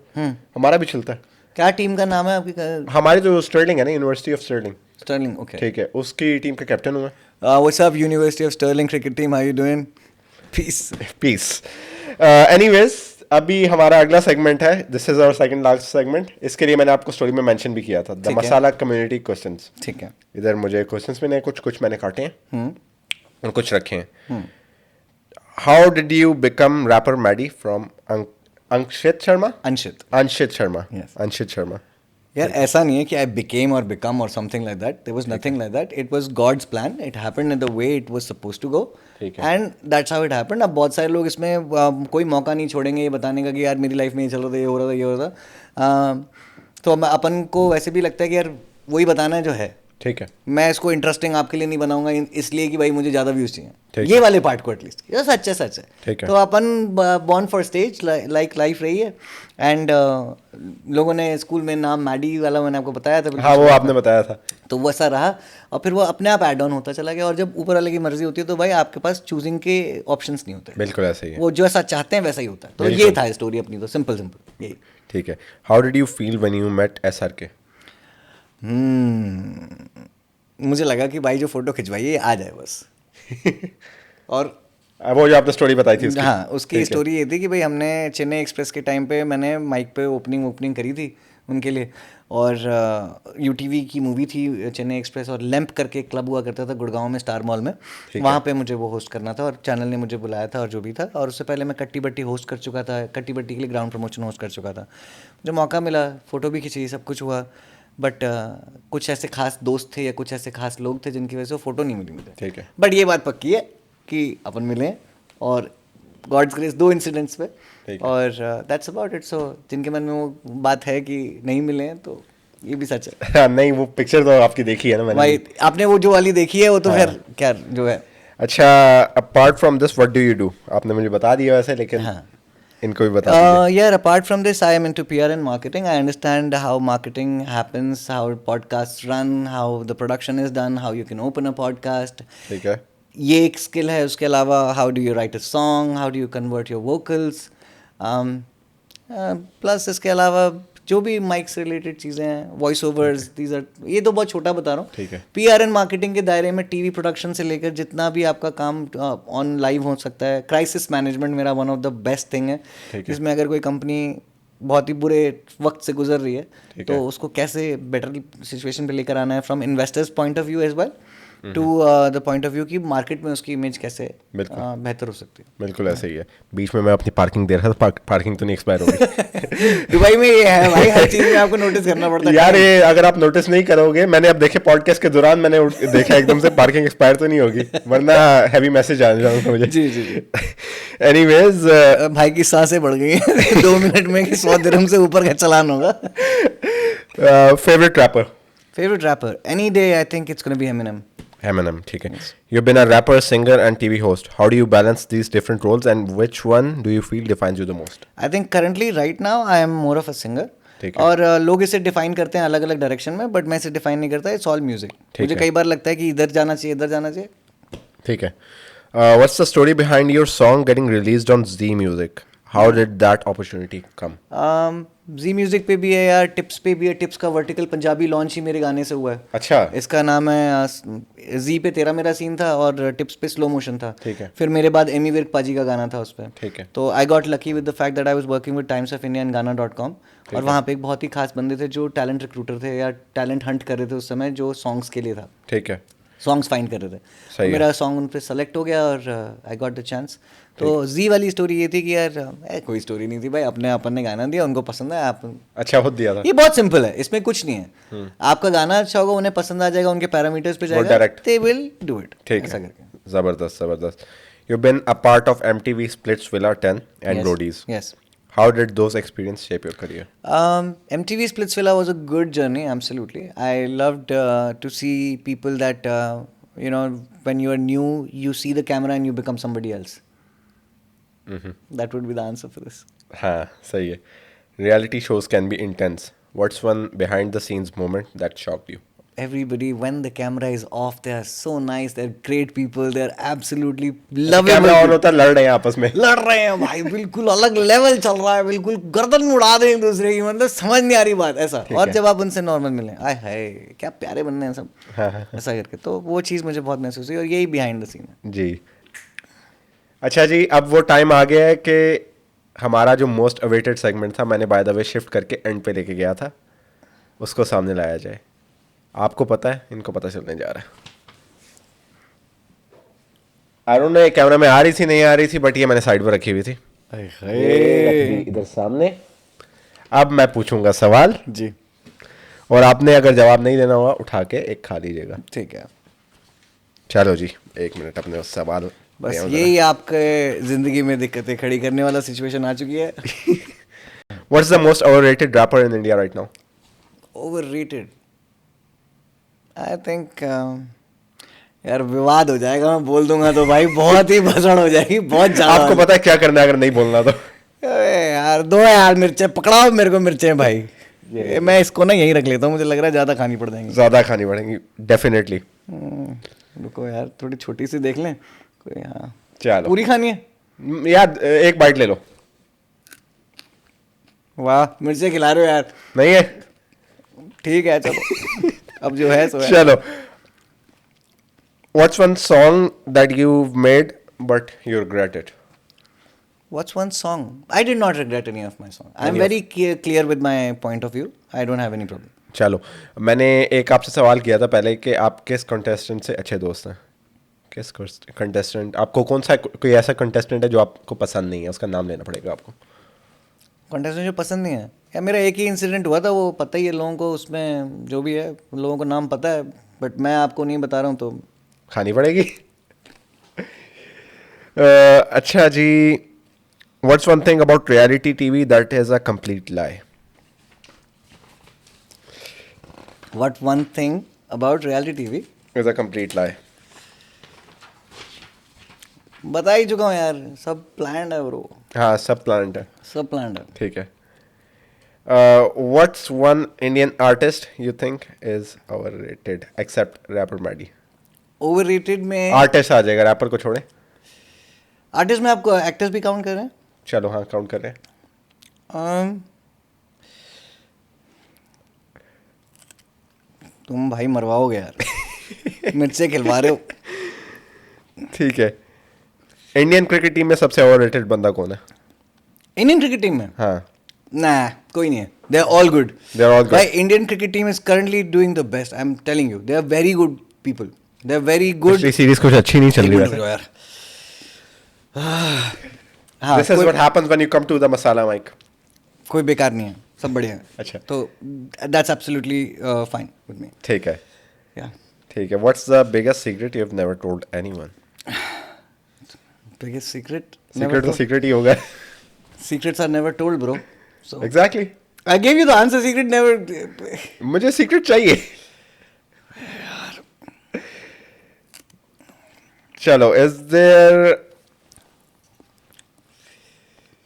हमारा भी चलता है। क्या टीम का नाम है आपकी? हमारी जो स्टर्लिंग है ना, university of Stirling, Stirling, okay. ठीक है, उसकी टीम का कैप्टन हूँ मैं। What's up university of Stirling cricket team, how you doing? Peace. Peace. Anyways, अभी हमारा अगला सेगमेंट है, this is our second last segment. इसके लिए मैंने आपको स्टोरी में मेंशन भी किया था, द ठीक है। मसाला कम्युनिटी क्वेश्चंस। ठीक है। इधर मुझे क्वेश्चंस में कुछ मैंने काटे हैं और कुछ रखे हैं। How did you become rapper Maddy from Anshit Sharma? Anshit. Anshit Sharma. Yes. Anshit Sharma. यार ऐसा नहीं है कि आई बिकेम और बिकम और something like that, there was nothing like that, it was God's plan, it happened in the way it was supposed to go ठीक है। And that's how it happened. अब बहुत सारे लोग इसमें कोई मौका नहीं छोड़ेंगे ये बताने का कि यार मेरी लाइफ में ये चल रहा था, ये हो रहा था, ये हो रहा था। तो अपन को वैसे भी लगता है कि यार वही बताना है जो है। ठीक है। मैं इसको इंटरेस्टिंग आपके लिए नहीं बनाऊंगा इसलिए कि भाई मुझे ज़्यादा व्यूज़ चाहिए, ठीक ये वाले पार्ट को एटलीस्ट, ये सच है, सच है। ठीक है। तो अपन born for stage like life रही है एंड लोगों ने स्कूल में नाम मैडी वाला मैंने आपको बताया था। हाँ, वो आपने बताया था। तो वो ऐसा रहा और फिर वो अपने आप ऐड ऑन होता चला गया। और जब ऊपर वाले की मर्जी होती है तो भाई आपके पास चूजिंग के ऑप्शंस नहीं होते, बिल्कुल ऐसे ही है। वो जो ऐसा चाहते हैं वैसा ही होता है। तो बिल्कुल। ये था स्टोरी अपनी, तो सिंपल यही। ठीक है। How did you feel when you met SRK? मुझे लगा कि भाई जो फोटो खिंचवाई है ये आ जाए बस। और वो जो आपने स्टोरी बताई थी उसकी। हाँ, उसकी ठीक है। स्टोरी ये थी कि भाई हमने चेन्नई एक्सप्रेस के टाइम पे मैंने माइक पे ओपनिंग करी थी उनके लिए। और UTV की मूवी थी चेन्नई एक्सप्रेस, और लैंप करके एक क्लब हुआ करता था गुड़गांव में स्टार मॉल में, वहाँ पे मुझे वो होस्ट करना था और चैनल ने मुझे बुलाया था और जो भी था। और उससे पहले मैं कट्टी बट्टी होस्ट कर चुका था, कट्टी बट्टी के लिए ग्राउंड प्रमोशन होस्ट कर चुका था। मुझे मौका मिला, फ़ोटो भी खिंची, सब कुछ हुआ, बट कुछ ऐसे खास दोस्त थे या कुछ ऐसे खास लोग थे जिनकी वजह से वो फ़ोटो नहीं मिली मुझे। ठीक है। बट ये बात पक्की है कि अपन मिले और गॉड्स ग्रेस 2 इंसिडेंट्स पे, ठीक है। और दैट्स अबाउट इट। सो जिनके मन में वो बात है कि नहीं मिले हैं तो ये भी सच है। हाँ, नहीं, वो पिक्चर तो आपकी देखी है ना मैंने। भाई आपने वो जो वाली देखी है वो तो फिर क्या जो है। अच्छा, apart from this what do you do? आपने मुझे बता दिया वैसे, लेकिन हाँ। इनको भी बता दीजिए। Yeah, apart from this, I am into PR and marketing. I understand how marketing happens, how podcasts run, how the production is done, how you can open a podcast. ठीक है। ये एक स्किल है। उसके अलावा how do you right a song, how do you convert your vocals, plus इसके अलावा जो भी माइक से रिलेटेड चीज़ें हैं, वॉइस ओवर्स, दीज आर, ये तो बहुत छोटा बता रहा हूँ। ठीक है। PR एंड मार्केटिंग के दायरे में TV प्रोडक्शन से लेकर जितना भी आपका काम ऑन लाइव हो सकता है। क्राइसिस मैनेजमेंट मेरा one of the best thing है, जिसमें अगर कोई कंपनी बहुत ही बुरे वक्त से गुजर रही है तो उसको कैसे बेटर सिचुएशन पे लेकर आना है, from investors point of view as well to the point of view कि मार्केट में उसकी इमेज कैसे बेहतर हो सकती है। बिल्कुल ऐसे ही है। बीच में मैं अपनी पार्किंग दे रहा था, पार्किंग तो नहीं एक्सपायर होगी। दुबई में ये है भाई, हर चीज़ में आपको नोटिस करना पड़ता है यार, ये अगर आप नोटिस नहीं करोगे, मैंने अब देखे पॉडकास्ट के दौरान मैंने देखा एकदम से पार्किंग एक्सपायर तो नहीं होगी, वरना हैवी मैसेज आ जाएगा मुझे। जी जी जी। एनीवेज, भाई की सांसें बढ़ गई हैं 2 मिनट में कि 100 दिरहम से ऊपर का चालान होगा। Favourite rapper? Favourite rapper any day I think it's gonna be Eminem. Eminem, ठीक है। You've been a rapper, singer and TV host. How do you balance these different roles and which one do you feel defines you the most? I think currently right now I am more of a singer. ठीक है। और लोग इसे define करते हैं अलग अलग direction में, बट मैं इसे डिफाइन नहीं करता, इट्स ऑल म्यूजिक। मुझे है। कई बार लगता है कि इधर जाना चाहिए, इधर जाना चाहिए। ठीक है। What's the story behind your song getting released on Z Music? How did that opportunity come? जी म्यूजिक पे भी है यार, टिप्स पे भी है। टिप्स का वर्टिकल पंजाबी लॉन्च ही मेरे गाने से हुआ है। अच्छा। इसका नाम है जी पे तेरा मेरा सीन था और टिप्स पे स्लो मोशन था। ठीक है। फिर मेरे बाद एमी विर्क पाजी का गाना था उस पर। ठीक है। तो I got lucky with the fact that I was working with Times of India and गाना.com, और वहाँ पे एक बहुत ही खास बंदे थे जो टैलेंट रिक्रूटर थे या टैलेंट हंट कर रहे थे उस समय, जो सॉन्ग्स के लिए था। ठीक है। सॉन्ग्स फाइंड कर रहे थे। सही है। मेरा सॉन्ग उन पे सेलेक्ट हो गया और आई गॉट द चांस। तो जी वाली स्टोरी ये थी कि यार कोई स्टोरी नहीं थी भाई, अपने अपन ने गाना दिया, उनको पसंद है, आप अच्छा खुद दिया था। ये बहुत सिंपल है, इसमें कुछ नहीं है। आपका गाना अच्छा होगा, उन्हें पसंद आ जाएगा, उनके पैरामीटर्स पे जाएगा, direct। They will do it. ठीक ऐसा है, करके। जबरदस्त जबरदस्त। You've been a part of MTV Splitsvilla 10 and Yes, Roadies. yes. How did those experiences shape your career? MTV Splitsvilla was a good journey, absolutely. I loved to see people that, when you are new, you see the camera and you become somebody else. That would be the answer for this. हाँ सही है। Reality shows can be intense. What's one behind the scenes moment that shocked you? Everybody, when the camera is off, they are so nice. They're great people. They're absolutely camera lovable. On होता है, लड़ रहे हैं आपस में। लड़ रहे हैं भाई, बिल्कुल अलग लेवल चल रहा है, बिल्कुल गर्दन उड़ा दें एक दूसरे की, मतलब समझ नहीं आ रही बात ऐसा। और है। जब आप उनसे नॉर्मल मिले, आय हाय क्या प्यारे बनने हैं सब, ऐसा करके, तो वो चीज़ मुझे बहुत महसूस हुई और यही बिहाइंड द सीन है। जी अच्छा जी, अब वो टाइम आ गया है कि हमारा जो मोस्ट अवेटेड सेगमेंट था, मैंने बाय द वे शिफ्ट करके एंड पे लेके गया था, उसको सामने लाया जाए। आपको पता है, इनको पता चलने जा रहा है। आई डोंट नो ये कैमरा में आ रही थी नहीं आ रही थी, बट ये मैंने साइड पर रखी हुई थी। ये इधर सामने। अब मैं पूछूंगा सवाल जी और आपने अगर जवाब नहीं देना होगा उठा के एक खा लीजिएगा। ठीक है, चलो जी, 1 मिनट अपने उस सवाल बस पे यही आपके जिंदगी में दिक्कतें खड़ी करने वाला सिचुएशन आ चुकी है। What's the most overrated rapper in India right now? Overrated, I think यार विवाद हो जाएगा, मैं बोल दूंगा तो भाई बहुत ही भसड़ हो जाएगी, बहुत ज्यादा। आपको पता है क्या करना है अगर नहीं बोलना तो? अबे यार दो यार मिर्चें पकड़ाओ मेरे को, मिर्चें भाई। ये मैं इसको ना यहीं रख लेता हूँ, मुझे लग रहा है ज़्यादा खानी पड़ जाएंगी। ज्यादा खानी पड़ेंगी डेफिनेटली। रुको यार, थोड़ी छोटी सी देख लें कोई। हाँ चलो, पूरी खानी है? यार एक बाइट ले लो। वाह मिर्चें खिला रहे हो यार। नहीं है? ठीक है चलो, अब जो है सो है। चलो, what's one song that you made but you regret it? What's one song? I did not regret any of my song. I'm very clear with my point of view. I don't have any problem. चलो, मैंने एक आपसे सवाल किया था पहले कि आप किस कंटेस्टेंट से अच्छे दोस्त हैं? किस कंटेस्टेंट, आपको कौन सा कोई ऐसा कंटेस्टेंट है जो आपको पसंद नहीं है, उसका नाम लेना पड़ेगा आपको। कंटेस्टेंट जो पसंद नहीं है यार, मेरा एक ही इंसिडेंट हुआ था, वो पता ही है लोगों को, उसमें जो भी है लोगों को नाम पता है, बट मैं आपको नहीं बता रहा हूँ तो खानी पड़ेगी। अच्छा जी, what's one thing about reality TV that is a complete lie? What one thing about reality TV? Is a complete lie. बता ही चुका हूँ यार, सब प्लान्ड है ब्रो, हाँ सब प्लान्ड है। सब प्लान्ड है। ठीक है। What's one Indian artist you think is overrated except rapper Maddy? Overrated में आर्टिस्ट आ जाएगा, रैपर को छोड़े। आर्टिस्ट में आपको एक्टर्स भी काउंट कर रहे हैं? चलो हाँ, काउंट कर रहे हैं। तुम भाई मरवाओगे यार, मुझसे खिलवा रहे हो। ठीक है। इंडियन क्रिकेट टीम में सबसे ओवररेटेड बंदा कौन है? इंडियन क्रिकेट टीम में हाँ, ना कोई नहीं है, they are all good. They are all good. भाई Indian cricket team is currently doing the best, I am telling you, they are very good people, they are very good. पिछली series कुछ अच्छी नहीं चल रही वैसे। यार हाँ, this is what happens when you come to the masala mic. कोई बेकार नहीं है, सब बढ़िया है। अच्छा। तो that's absolutely fine with me. ठीक है, या ठीक है। What's the biggest secret you have never told anyone? Biggest secret, secret तो सीक्रेट ही होगा। Secrets are never told bro, so exactly. I give you the answer, secret never. मुझे secret चाहिए। चलो, इज देयर,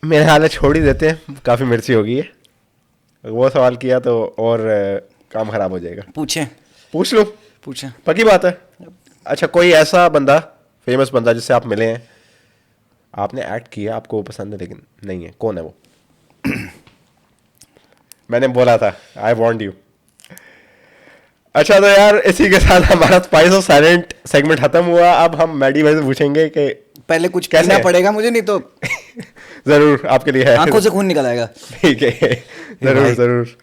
मेरे ख्याल है छोड़ ही देते हैं, काफ़ी मिर्ची हो गई है। वो सवाल किया तो और काम खराब हो जाएगा। पूछें पूछ लो, पूछें। पक्की बात है। अच्छा, कोई ऐसा बंदा, फेमस बंदा जिससे आप मिले हैं, आपने एक्ट किया, आपको वो पसंद है लेकिन नहीं है, कौन है वो? मैंने बोला था, आई वांट यू। अच्छा तो यार, इसी के साथ हमारा स्पाइस ऑफ साइलेंट सेगमेंट खत्म हुआ। अब हम मैडी भाई से पूछेंगे कि पहले कुछ कैसे कहना है? पड़ेगा मुझे, नहीं तो जरूर आपके लिए है। आंखों से खून निकल आएगा। ठीक है, जरूर भाई। जरूर।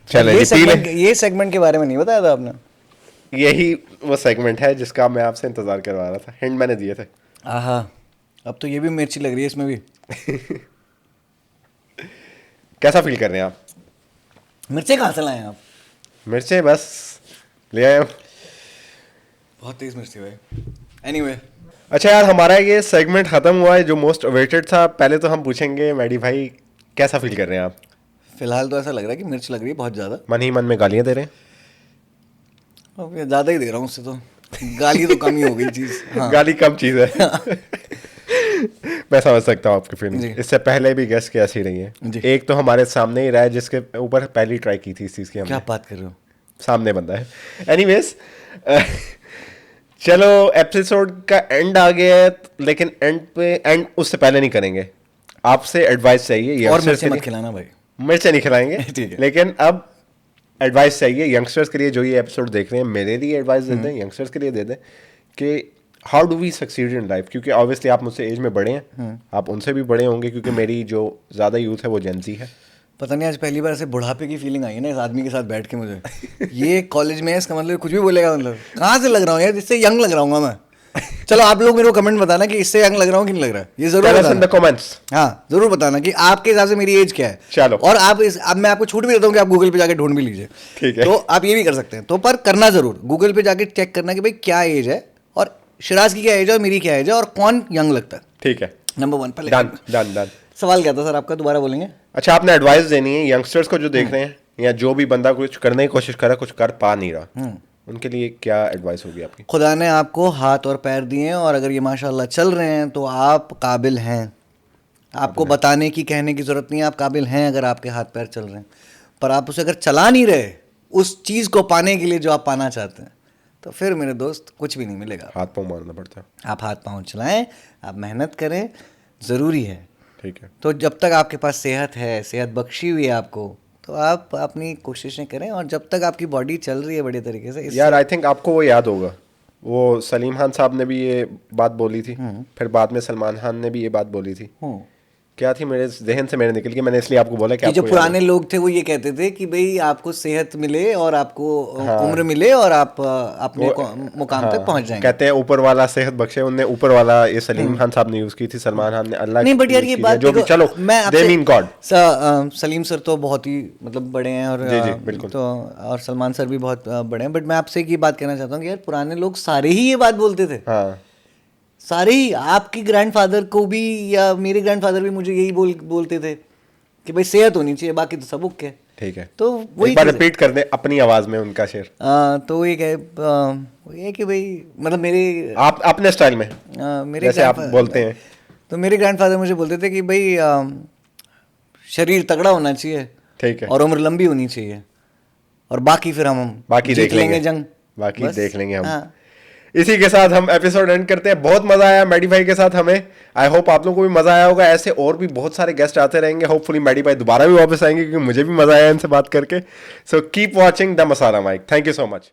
चले ये जी, पी लें। सेगमेंट, ये सेगमेंट के बारे में नहीं बताया था आपने? यही वो सेगमेंट है जिसका मैं आपसे इंतजार करवा रहा था, हिंट मैंने दिए थे। आहा, अब तो ये भी मिर्ची लग रही है इसमें भी। कैसा फील कर रहे हैं आप? मिर्चे कहाँ से लाए हैं आप? मिर्चें बस ले आए हम। बहुत तेज मिर्ची भाई। एनीवे, अच्छा यार, हमारा ये सेगमेंट खत्म हुआ है जो मोस्ट अवेटेड था। पहले तो हम पूछेंगे मैडी भाई, कैसा फील कर रहे हैं आप? फिलहाल तो ऐसा लग रहा है कि मिर्च लग रही है बहुत ज़्यादा। मन ही मन में गालियां दे रहे हैं? अब ये ज़्यादा ही दे रहा हूँ उससे, तो गाली तो कम ही हो गई चीज़। हाँ। गाली कम चीज है। मैं समझ सकता हूँ आपकी फीलिंग। जी। इससे पहले भी गेस्ट कैसी रही जी। है। एक तो हमारे सामने ही रहा है जिसके ऊपर पहली ट्राई की थी इस चीज की हमने। क्या बात कर रहे हो? सामने बंदा है। एनीवेज, चलो एपिसोड का एंड आ गया है, लेकिन एंड उससे पहले नहीं करेंगे। आपसे एडवाइस चाहिए और youngsters मिर्ची के मत लिए। खिलाना भाई। मिर्चें नहीं खिलाएंगे ठीक है। लेकिन अब एडवाइस चाहिए यंगस्टर्स के लिए जो ये एपिसोड देख रहे हैं। मेरे लिए एडवाइस दे दें, यंगस्टर्स के लिए दे दें कि how do we succeed in life. क्योंकि ऑब्वियसली आप मुझसे एज में बड़े हैं, आप उनसे भी बड़े होंगे, क्योंकि मेरी जो ज़्यादा यूथ है वो जेंजी है। पता नहीं आज पहली बार ऐसे बुढ़ापे की फीलिंग आई है ना इस आदमी के साथ बैठ के मुझे। ये कॉलेज में है, इसका मतलब कुछ भी बोलेगा, मतलब कहाँ से लग रहा हूँ यार, इससे यंग लग रहा हूँ मैं। चलो आप लोग मेरे को कमेंट बताना कि इससे यंग लग रहा हूँ कि नहीं लग रहा है, ये जरूर Tell us in बताना। the comments. हाँ जरूर बताना कि आपके हिसाब से मेरी एज क्या है। चलो। और आप अब मैं आपको छूट भी देता हूँ कि आप गूगल पे जाके ढूंढ भी लीजिए। ठीक है। तो आप ये भी कर सकते हैं, तो पर करना जरूर, गूगल पे जाके चेक करना कि भाई क्या एज है, और शिराज की क्या एज है और मेरी क्या एज है, और कौन यंग लगता है। ठीक है, नंबर 1 पहले। Done done done. सवाल क्या था सर आपका, दोबारा बोलेंगे? अच्छा, आपने एडवाइस देनी है यंगस्टर्स को जो देख रहे हैं, या जो भी बंदा कुछ करने की कोशिश कर रहा है, कुछ कर पा नहीं रहा, उनके लिए क्या एडवाइस होगी आपकी? खुदा ने आपको हाथ और पैर दिए हैं, और अगर ये माशाल्लाह चल रहे हैं तो आप काबिल हैं। आपको बताने की, कहने की ज़रूरत नहीं है, आप काबिल हैं अगर आपके हाथ पैर चल रहे हैं। पर आप उसे अगर चला नहीं रहे उस चीज़ को पाने के लिए जो आप पाना चाहते हैं, तो फिर मेरे दोस्त कुछ भी नहीं मिलेगा। हाथ पाँव मारना पड़ता है। आप हाथ पाँव चलाएं, आप मेहनत करें, ज़रूरी है। ठीक है। तो जब तक आपके पास सेहत है, सेहत बख्शी हुई है आपको, तो आप अपनी कोशिशें करें, और जब तक आपकी बॉडी चल रही है बढ़िया तरीके से, यार आई थिंक आपको वो याद होगा, वो सलीम खान साहब ने भी ये बात बोली थी, फिर बाद में सलमान खान ने भी ये बात बोली थी। क्या थी, मेरे जहन से मेरे निकल गई, मैंने इसलिए आपको बोला कि कि जो आपको पुराने लोग थे वो ये कहते थे कि भाई आपको सेहत मिले और आपको उम्र मिले और आप अपने मुकाम तक पहुंच जाएंगे। कहते हैं ऊपर वाला सेहत बख्शे, उनने ऊपर वाला ये सलीम खान साहब ने यूज की थी, सलमान खान ने अल्लाह नहीं, बट यार use ये की बात है, जो भी, देखो, चलो मैं they mean God। Salim sir तो बहुत ही मतलब बड़े हैं, और जी, बिल्कुल। तो और सलमान सर भी बहुत बड़े हैं, बट मैं आपसे एक ये बात कहना चाहता हूँ कि यार पुराने लोग सारे ही ये बात बोलते थे। हाँ, सारे ही, आपकी ग्रैंडफादर को भी या मेरे ग्रैंडफादर भी मुझे यही बोलते थे कि भाई सेहत होनी चाहिए, बाकी तो सब ओके। ठीक है, तो वही एक बार चीज़ है। रिपीट कर दे अपनी आवाज में उनका शेर, तो ये कि भाई मतलब मेरे आप अपने स्टाइल में, मेरे जैसे आप grandfather- बोलते हैं। तो मेरे ग्रैंडफादर मुझे बोलते थे कि भाई शरीर तगड़ा होना चाहिए, ठीक है, और उम्र लंबी होनी चाहिए, और बाकी फिर हम बाकी जीत देख लेंगे जंग। बाकी बस। देख लेंगे हम। हाँ। इसी के साथ हम एपिसोड एंड करते हैं। बहुत मजा आया मैडी भाई के साथ हमें। आई होप आप लोगों को भी मजा आया होगा। ऐसे और भी बहुत सारे गेस्ट आते रहेंगे। होपफुली मैडी भाई दोबारा भी वापस आएंगे, क्योंकि मुझे भी मजा आया इनसे बात करके। So keep watching the masala mic. Thank you so much.